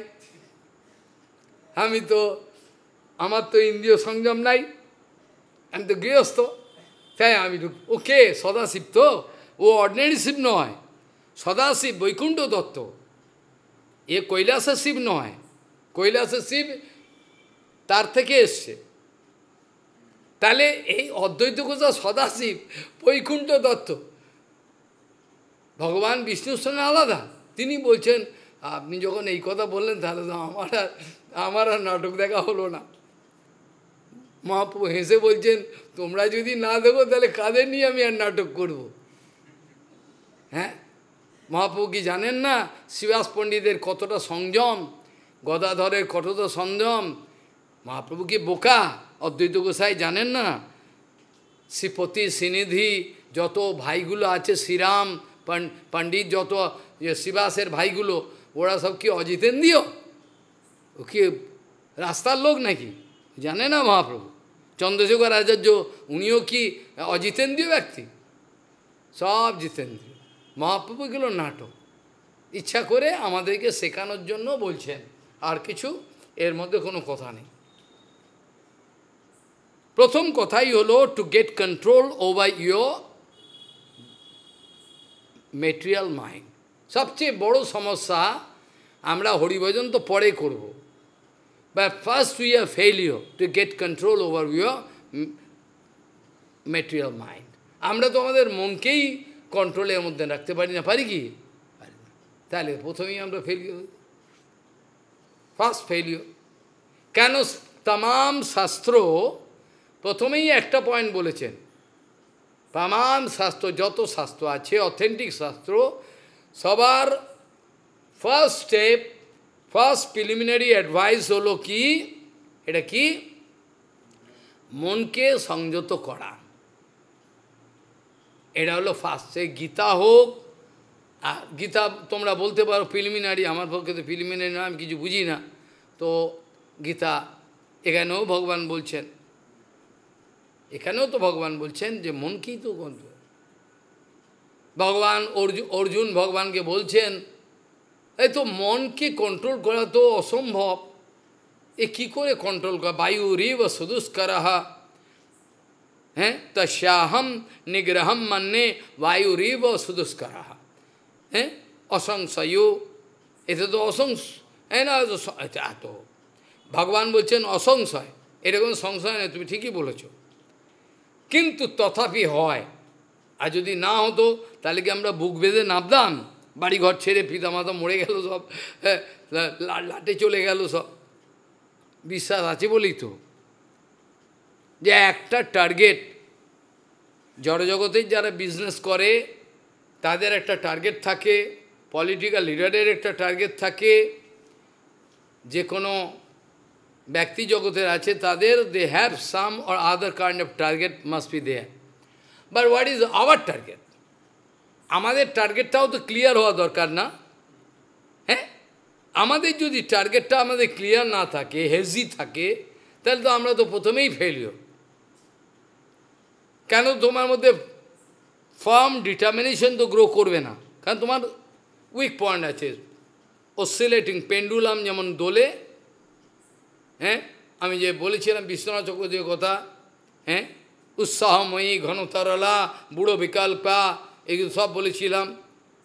আমার তো ইন্দ্রিয় সংযম নাই, আমি তো গৃহস্থ, তাই আমি ওকে সদাশিব তো, ও অর্ডিনারি শিব নয়, সদাশিব বৈকুণ্ঠ দত্ত, এ কৈলাসের শিব নয়, কৈলাসের শিব তার থেকে এসছে। তাহলে এই অদ্বৈত কোথা সদাশিব বৈকুণ্ঠ দত্ত, ভগবান বিষ্ণুর সঙ্গে আলাদা। তিনি বলছেন, আপনি যখন এই কথা বললেন তাহলে তো আমার আর নাটক দেখা হলো না। মহাপ্রভু হেসে বলছেন, তোমরা যদি না দেখো তাহলে কাদের নিয়ে আমি আর নাটক করব? হ্যাঁ, মহাপ্রভু কি জানেন না শ্রীবাস পণ্ডিতের কতটা সংযম, গদাধরের কতটা সংযম? মহাপ্রভু কি বোকা? অদ্বৈত গোসাই জানেন না? শ্রীপতি শ্রীনিধি যত ভাইগুলো আছে, শ্রীরাম পণ্ডিত যত শ্রীবাসের ভাইগুলো, ওরা সব কি অজিতেন্দ্রীয়? ও কি রাস্তার লোক নাকি? জানে না মহাপ্রভু? চন্দ্রশেখর আচার্য উনিও কি অজিতেন্দ্রীয় ব্যক্তি? সব জিতেন্দ্রীয়। মহাপ্রভু এগুলো নাটক, ইচ্ছা করে আমাদেরকে শেখানোর জন্য বলছেন, আর কিছু এর মধ্যে কোনো কথা নেই। প্রথম কথাই হলো to get control over your material mind. সবচেয়ে বড় সমস্যা, আমরা হরিভজন তো পরে করব, but first we are failure to get control over your material mind. আমরা তো আমাদের মনকেই কন্ট্রোলের মধ্যে রাখতে পারি না, পারি কি? পারি না। তাহলে প্রথমেই আমরা ফেলিওর, ফার্স্ট ফেলিওর। কেন তাম শাস্ত্র প্রথমেই একটা পয়েন্ট বলেছেন, প্রমাণ শাস্ত্র যত শাস্ত্র আছে, অথেন্টিক শাস্ত্র, সবার first step, first preliminary advice হলো কি, এটা কি, মনকে সংযত করা। এটা হলো ফার্স্ট। সে গীতা হোক, আর গীতা তোমরা বলতে পারো প্রিলিমিনারি, আমার পক্ষে তো প্রিলিমিনারি না, আমি কিছু বুঝি না। তো গীতা এখানেও ভগবান বলছেন, এখানেও তো ভগবান বলছেন যে মনকেই তো কন্ট্রোল। ভগবান অর্জুন ভগবানকে বলছেন, এই তো মনকে কন্ট্রোল করা তো অসম্ভব, এ কী করে কন্ট্রোল করা, বায়ুরিব সুদুষ্করহা, হ্যাঁ, তস্যাহম নিগ্রহম মন্যে বায়ুরিব সুদুষ্করহা, হ্যাঁ, অসংশয়, এতে তো হ্যাঁ না, তো ভগবান বলছেন অসংশয়, এটা কোনো সংশয় নেই, তুমি ঠিকই বলেছ। কিন্তু তথাপি হয়, আর যদি না হতো তাহলে কি আমরা বুক বেঁধে নামতাম? বাড়িঘর ছেড়ে, পিতামাতা মরে গেল সব, হ্যাঁ, লাটে চলে গেল সব। বিশ্বাস আছে বলেই তো, যে একটা টার্গেট, জড়জগতের যারা বিজনেস করে তাদের একটা টার্গেট থাকে, পলিটিক্যাল লিডারের একটা টার্গেট থাকে, যে কোনো ব্যক্তি জগতের আছে তাদের, they have some or other kind of target must be there. But what is our target? আমাদের টার্গেটটাও তো ক্লিয়ার হওয়া দরকার না? হ্যাঁ, আমাদের যদি টার্গেটটা আমাদের ক্লিয়ার না থাকে, হেজি থাকে, তাহলে তো আমরা তো প্রথমেই ফেলিও। কেন তোমার মধ্যে ফার্ম ডিটারমিনেশন তো গ্রো করবে না, কারণ তোমার উইক পয়েন্ট আছে। অসিলেটিং পেন্ডুলাম যেমন দোলে, হ্যাঁ, আমি যে বলেছিলাম বিশ্বনাথ চক্রবর্তীর কথা, হ্যাঁ, উৎসাহময়ী, ঘনতরলা, বুড়ো বিকল্পা, এগুলো সব বলেছিলাম,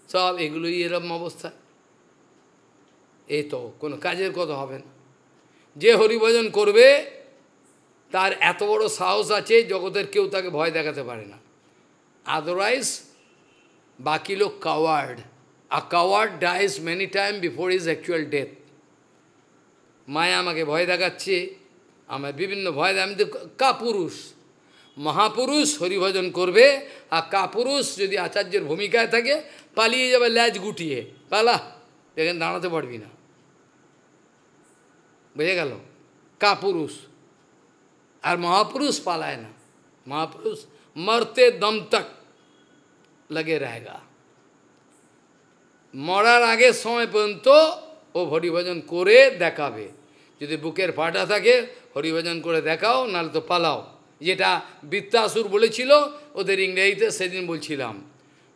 সব এগুলোই এরকম অবস্থা। এই তো কোনো কাজের কথা হবে না। যে হরিভজন করবে তার এত বড় সাহস আছে, জগতের কেউ তাকে ভয় দেখাতে পারে না। আদারওয়াইজ বাকি লোক coward, a coward dies many time before his actual death. মায়া আমাকে ভয় দেখাচ্ছে, আমার বিভিন্ন ভয় দেয়, আমি তো কাপুরুষ। মহাপুরুষ হরিভজন করবে, আর কাপুরুষ যদি আচার্যের ভূমিকায় থাকে পালিয়ে যাবে ল্যাজ গুটিয়ে, পালা, এখানে দাঁড়াতে পারবি না। বুঝে গেল? কাপুরুষ। আর মহাপুরুষ পালায় না, মহাপুরুষ মরতে দম তক লাগে रहेगा, মরার আগের সময় পর্যন্ত ও হরিভজন করে দেখাবে। যদি বুকের ফাটা থাকে হরিভজন করে দেখাও, নাহলে তো পালাও। যেটা বৃত্তাসুর বলেছিল ওদের ইংরেজিতে, সেদিন বলছিলাম,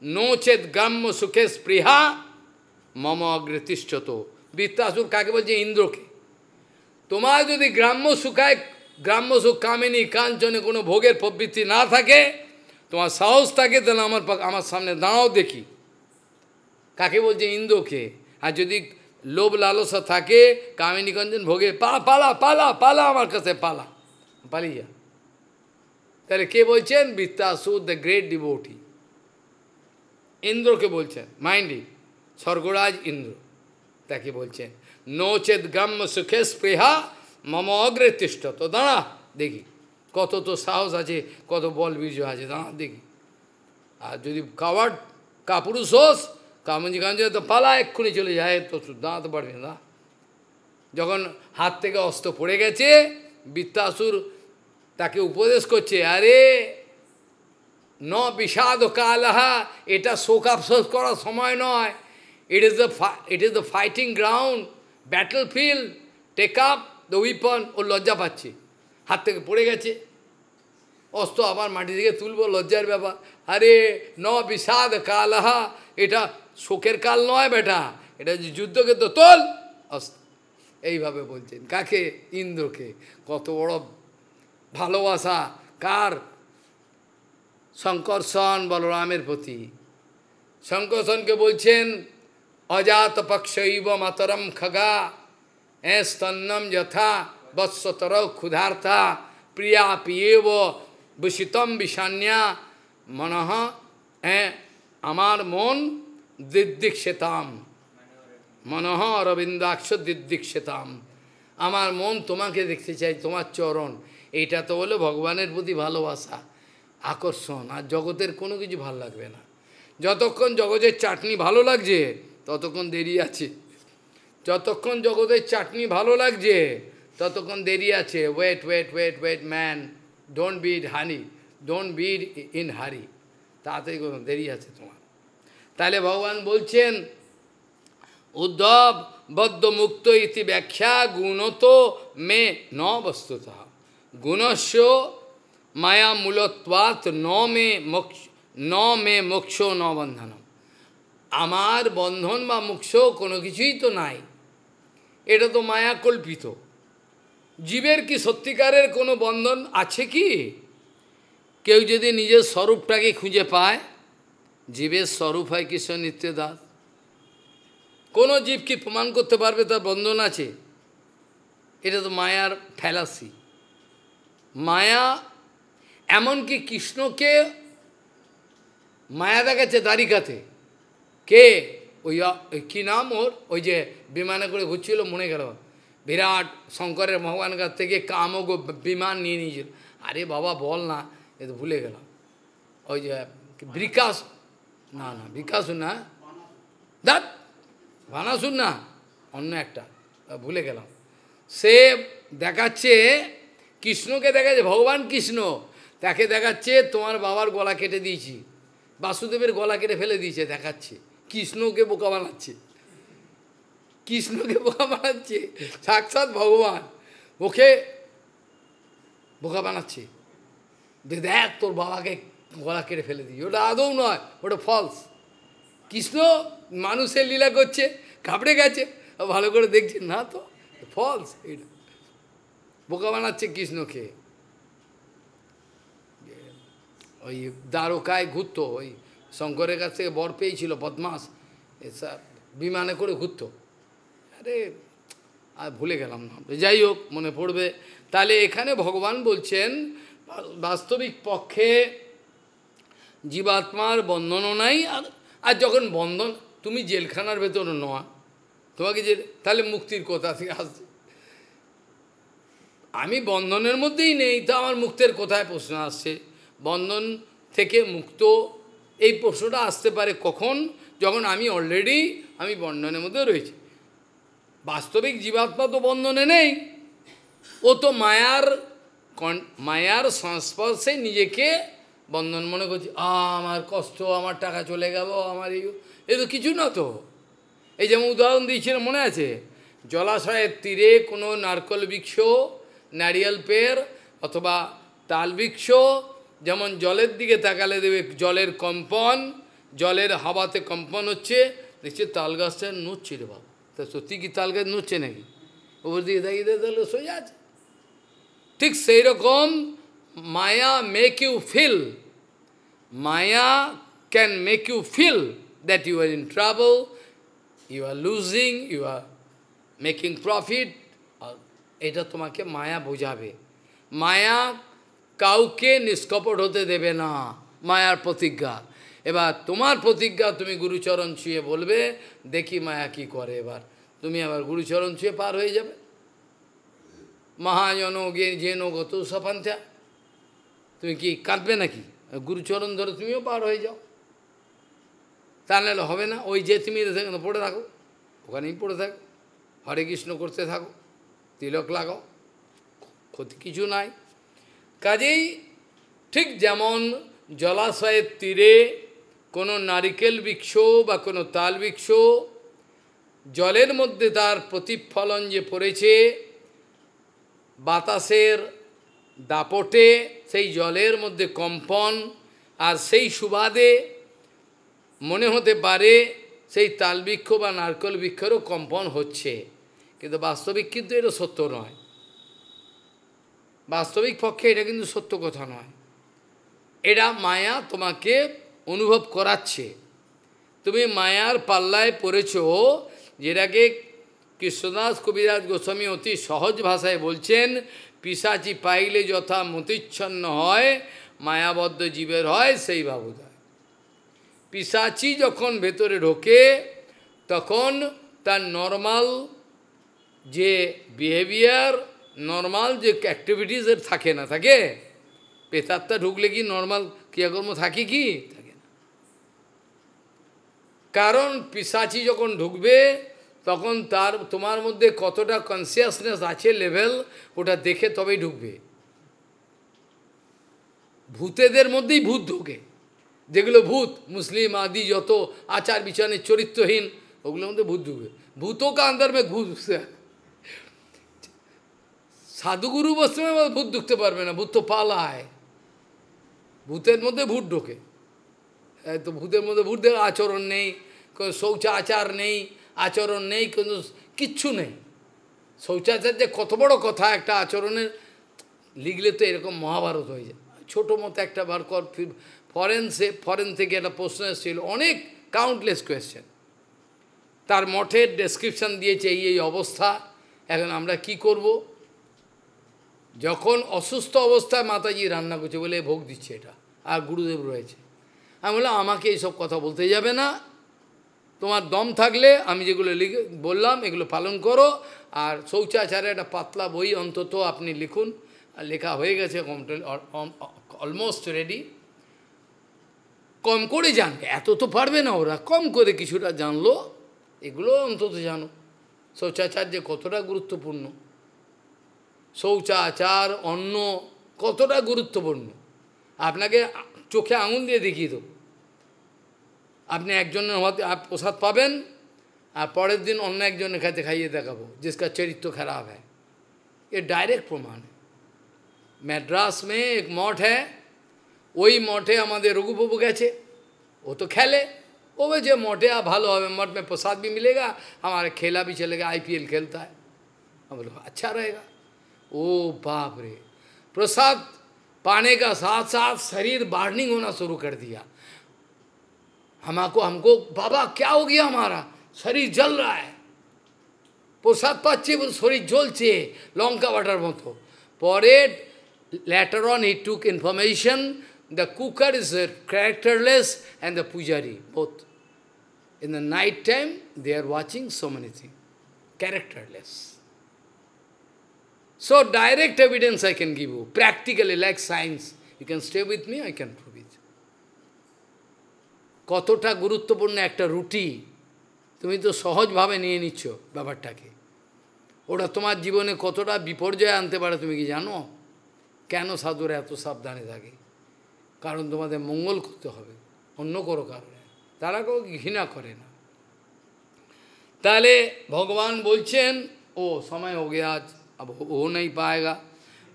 নো চেত গ্রাম্য সুখে স্পৃহা মম অগ্রে তিষ্ঠত। বৃত্তাসুর কাকে বলছে? ইন্দ্রকে। তোমার যদি গ্রাম্য সুখ কামিনী কাঞ্চনে কোনো ভোগের প্রবৃত্তি না থাকে, তোমার সাহস থাকে, তাহলে আমার সামনে দাঁড়াও দেখি। কাকে বলছে? ইন্দ্রকে। আর যদি লোভ লালসা থাকে, কামিনী কাঞ্চন ভোগে, পালা পালা পালা পালা, আমার কাছে পালা, পালিয়ে যা। তাহলে কে বলছেন? বৃত্তাসুর, দ্য গ্রেট ডিভোটি, ইন্দ্রকে বলছেন। মাইন্ডি স্বর্গরাজ ইন্দ্র তাকে বলছেন, নো চেত গ্রাম্য সুখে স্পৃহা মম অগ্রে তিষ্ঠ। তো দাঁড়া দেখি, কত তো সাহস আছে, কত বল বীর্য আছে, দাঁড়া দেখি। আর যদি কাপুরুষ হোস, কামজি কাঞ্জ তো পালা, এক্ষুনি চলে যায়, তো দাঁড়াতে পারবে না। যখন হাত থেকে অস্ত্র পড়ে গেছে, বৃত্তাসুর তাকে উপদেশ করছে, আরে ন বিষাদ কালহা, এটা শোক আফসোস করার সময় নয়, it is the fighting ground, battle field, take up the weapon. ও লজ্জা পাচ্ছে, হাত থেকে পড়ে গেছে অস্ত্র, আবার মাটি থেকে তুলব, লজ্জার ব্যাপার। আরে ন বিষাদ কালহা, এটা শোকের কাল নয় বেটা, এটা যুদ্ধকে তো তোল অস্ত্র। এইভাবে বলছেন কাকে? ইন্দ্রকে। কত বড় ভালোবাসা কার? শঙ্কর্ষণ বলরামের প্রতি। শঙ্কর্ষণকে বলছেন, অজাত পক্ষৈব মাতরম খগা স্তন্নম যথা বৎসতর ক্ষুধার্থা প্রিয়া পিয়েব বিষিতম বিষান্যা মনঃ। আমার মন দিদিক্ষেতাম, মনঃ অরবিন্দাক্ষ দিদিক্ষেতাম। আমার মন তোমাকে দেখতে চাই, তোমার চরণ। এইটা তো হলো ভগবানের প্রতি ভালোবাসা। আকর্ষণ, আর জগতের কোনো কিছু ভালো লাগবে না। যতক্ষণ জগতের চাটনি ভালো লাগছে ততক্ষণ দেরি আছে, যতক্ষণ জগতের চাটনি ভালো লাগছে ততক্ষণ দেরি আছে। Wait wait wait wait man, don't be honey, don't be in hurry, তাড়াতাড়ি কোনো দেরি আছে তোমার। তাহলে ভগবান বলছেন উদ্ধব বদ্ধ মুক্ত ইতি ব্যাখ্যা গুণত মে ন বস্তুত গুণস্য মায়া মূলত্বাৎ ন মে মোক্ষ ন বন্ধনম। আমার বন্ধন বা মোক্ষ কোনো কিছুই তো নাই, এটা তো মায়া কল্পিত। জীবের কি সত্যিকারের কোনো বন্ধন আছে কি? কেউ যদি নিজের স্বরূপটাকে খুঁজে পায়, জীবের স্বরূপ হয় কৃষ্ণ নিত্যদাস, কোনো জীব কি প্রমাণ করতে পারবে তার বন্ধন আছে? এটা তো মায়ার ফ্যালাসি। মায়া এমনকি কৃষ্ণকে মায়া দেখাচ্ছে দ্বারিকাতে। কে? ওই কী নাম ওর, ওই যে বিমানে করে ঘুরছিল, মনে গেল, বিরাট শঙ্করের ভগবানের কাছ থেকে কামক বিমান নিয়ে নিয়েছিল। আরে বাবা বল না, এ তো ভুলে গেলাম। ওই যে বিকাশ, না না বিকাশ না, দাঁত বানাসুর না, অন্য একটা, ভুলে গেলাম। সে দেখাচ্ছে কৃষ্ণকে, দেখাচ্ছে ভগবান কৃষ্ণ, তাকে দেখাচ্ছে তোমার বাবার গলা কেটে দিয়েছি, বাসুদেবের গলা কেটে ফেলে দিয়েছে, দেখাচ্ছে কৃষ্ণকে বোকা বানাচ্ছে, কৃষ্ণকে বোকা বানাচ্ছে, সাক্ষাৎ ভগবান ওকে বোকা বানাচ্ছে। দেখ তোর বাবাকে গলা কেটে ফেলে দিয়েছি, ওটা আদৌ নয়, ওটা ফলস। কৃষ্ণ মানুষের লীলা করছে, ঘাবড়ে গেছে, ভালো করে দেখছে না তো ফলস, এটা বোকা বানাচ্ছে কৃষ্ণকে। ওই দ্বারকায় ঘুরতো, ওই শঙ্করের কাছ থেকে বর পেয়েছিল বদমাস, এসব বিমানে করে ঘুরতো। আরে আর ভুলে গেলাম না, যাই হোক মনে পড়বে। তাহলে এখানে ভগবান বলছেন বাস্তবিক পক্ষে জীবাত্মার বন্ধনও নাই। আর যখন বন্ধন, তুমি জেলখানার ভেতরে নয়, তোমাকে যে তাহলে মুক্তির কোথা থেকে আসছে? আমি বন্ধনের মধ্যেই নেই, তা আমার মুক্তের কোথায় প্রশ্ন আসছে? বন্ধন থেকে মুক্ত এই প্রশ্নটা আসতে পারে কখন? যখন আমি অলরেডি আমি বন্ধনের মধ্যে রয়েছি। বাস্তবিক জীবাত্মা তো বন্ধনে নেই, ও তো মায়ার সংস্পর্শে নিজেকে বন্ধন মনে করছে। আমার কষ্ট, আমার টাকা চলে গেল, আমার এই তো কিছু না তো। এই যেমন উদাহরণ দিয়েছিলাম মনে আছে, জলাশয়ের তীরে কোনো নারকল বৃক্ষ, নারিয়েল পেড় অথবা তাল বৃক্ষ, যেমন জলের দিকে তাকালে দেবে জলের কম্পন, জলের হাওয়াতে কম্পন হচ্ছে, দেখছে তাল গাছটা নড়ছে রে বাবা। তা সত্যি কি তাল গাছ নড়ছে নাকি? ওপর দিকে তাকিয়ে তাহলে সোজা আছে। ঠিক সেই রকম maya make you feel, maya can make you feel that you are in trouble, you are losing, you are making profit. এটা তোমাকে মায়া বোঝাবে। মায়া কাউকে নিষ্কপট হতে দেবে না, মায়ার প্রতিজ্ঞা। এবার তোমার প্রতিজ্ঞা, তুমি গুরুচরণ ছুঁয়ে বলবে, দেখি মায়া কি করে। এবার তুমি আবার গুরুচরণ ছুঁয়ে পার হয়ে যাবে। মহাজন গে যেন গত সপান্থা, তুমি কি কাঁদবে নাকি? গুরুচরণ ধরে তুমিও পার হয়ে যাও, তা নাহলে হবে না। ওই যে তুমি পড়ে থাকো, ওখানেই পড়ে থাকো, হরে কৃষ্ণ করতে থাকো, তিলক লাগাও, ক্ষতি কিছু নাই। কাজেই ঠিক যেমন জলাশয়ের তীরে কোনো নারিকেল বৃক্ষ বা কোনো তাল বৃক্ষ, জলের মধ্যে তার প্রতিফলন যে পড়েছে বাতাসের দাপটে, সেই জলের মধ্যে কম্পন, আর সেই সুবাদে মনে হতে পারে সেই তালবৃক্ষ বা নারকেল বৃক্ষেরও কম্পন হচ্ছে, কিন্তু বাস্তবিক কিন্তু এটা সত্য নয়। বাস্তবিক পক্ষে এটা কিন্তু সত্য কথা নয়। এটা মায়া তোমাকে অনুভব করাচ্ছে। তুমি মায়ার পাল্লায় পড়েছ, যেটাকে কৃষ্ণদাস কবিরাজ গোস্বামী অতি সহজ ভাষায় বলছেন, পিশাচি পাইলে যথা মতিচ্ছন্ন হয়, মায়াবদ্ধ জীবের হয় সেই ভাবুদয়। পিশাচি যখন ভেতরে ঢোকে তখন তার নর্মাল যে বিহেভিয়ার, নর্মাল যে অ্যাক্টিভিটিস এর থাকে না, থাকে প্রেতাত্মা ঢুকলে কি নর্মাল ক্রিয়াকর্ম থাকে কি? থাকে না। কারণ পিশাচি যখন ঢুকবে তখন তোমার মধ্যে কতটা কনসিয়াসনেস আছে লেভেল, ওটা দেখে তবেই ঢুকবে। ভূতেদের মধ্যেই ভূত ঢোকে, যেগুলো ভূত মুসলিম आदि যত आचार विचार चरित्रहीन, ওগুলোর মধ্যে ভূত ঢুকবে। भूतों का अंदर में घुस, সাধুগুরু বস্তু ভূত ঢুকতে পারবে না, ভূত তো পালায়। ভূতের মধ্যে ভূত ঢোকে। তো ভূতের মধ্যে ভূতদের আচরণ নেই, কোনো শৌচাচার নেই, আচরণ নেই, কোনো কিচ্ছু নেই। শৌচাচার যে কত বড় কথা, একটা আচরণের লিখলে তো এরকম মহাভারত হয়ে যায়। ছোটো মতো একটা বার কর, ফরেন থেকে একটা প্রশ্ন এসেছিল, অনেক কাউন্টলেস কোয়েশ্চেন। তার মঠের ডেসক্রিপশন দিয়েছে এই অবস্থা, এখন আমরা কি করব? যখন অসুস্থ অবস্থায় মাতাজি রান্না করছে বলে ভোগ দিচ্ছে এটা, আর গুরুদেব রয়েছে। আমি বললাম আমাকে এইসব কথা বলতে যাবে না, তোমার দম থাকলে আমি যেগুলো লিখে বললাম এগুলো পালন করো। আর শৌচাচারের একটা পাতলা বই অন্তত আপনি লিখুন, আর লেখা হয়ে গেছে, অলমোস্ট রেডি। কম করে জানবে, এত তো পারবে না ওরা, কম করে কিছুটা জানলো, এগুলো অন্তত জানো শৌচাচার যে কতটা গুরুত্বপূর্ণ, শৌচাচার অন্ন কতটা গুরুত্বপূর্ণ। আপনাকে চোখে আঙুল দিয়ে দেখিয়ে দেবো, আপনি একজনের হাতে প্রসাদ পাবেন আর পরের দিন অন্য একজনের কাছে খাইয়ে দেখাবো जिसका चरित्र खराब है। ये डायरेक्ट प्रमाण है। मैड्रास में एक मठ है, वही मठे हमारे रघुबाबू गए, वो तो खेले, वो जो मठे भालो है, मठ में प्रसाद भी मिलेगा, हमारा खेला भी चलेगा, IPL खेलता है। हम बोलो अच्छा रहेगा। ओ बाप रे, प्रसाद पाने का साथ साथ शरीर बार्निंग होना शुरू कर दिया। हमको बाबा क्या हो गया, हमारा शरीर जल रहा है, प्रसाद पाচ্ছে শরীর জ্বলছে লঙ্কা বাটার মতো। পরে later on he took information, the cooker is characterless and the pujari both. In the night time they are watching so many things, characterless. So direct evidence I can give you, practically like science. You can stay with me, I can prove it. কতটা গুরুত্বপূর্ণ একটা রুটি, তুমি তো সহজভাবে নিয়ে নিচ্ছ ব্যাপারটাকে, ওটা তোমার জীবনে কতটা বিপর্যয় আনতে পারে তুমি কি জানো? কেন সাধুরা এত সাবধানে থাকে? কারণ তোমাদের মঙ্গল করতে হবে, অন্য কোনো কারণে। তারা কেউ ঘৃণা করে না। তাহলে ভগবান বলছেন, ও সময় हो गया आज, अब हो नहीं पाएगा।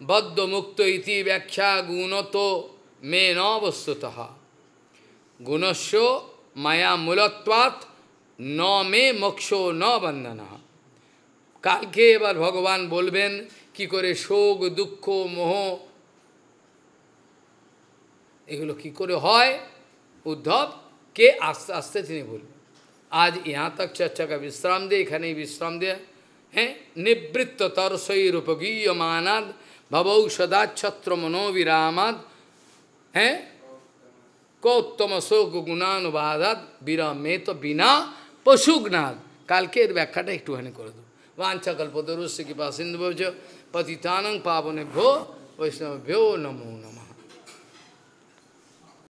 बद्ध मुक्त इति व्याख्या गुणतो में न वस्तुतः गुणस्य माया मूलत्वात् न मे मोक्षो न बंधना। কালকে এবার ভগবান বলবেন কি করে শোক দুঃখ মোহ এগুলো কি করে হয়, উদ্ধব কে আস্তে আস্তে তিনি বলবেন। आज यहाँ तक चर्चा का विश्राम दे, एखाने विश्राम दे हैं। निवृत्त तरसैरुपगीयमानाद भवौ सदा छत्र मनोविरामाद हैं कौत्तम शोक गुणानुवादाद विरामे तो बिना पशुघ्नाद। কালকে এর ব্যাখ্যাটা একটুখানি করে দেব। वाञ्छाकल्पतरुस्य कृपा सिन्धुभ्यो पतितानां पावनेभ्यो वैष्णवेभ्यो नमो नमः।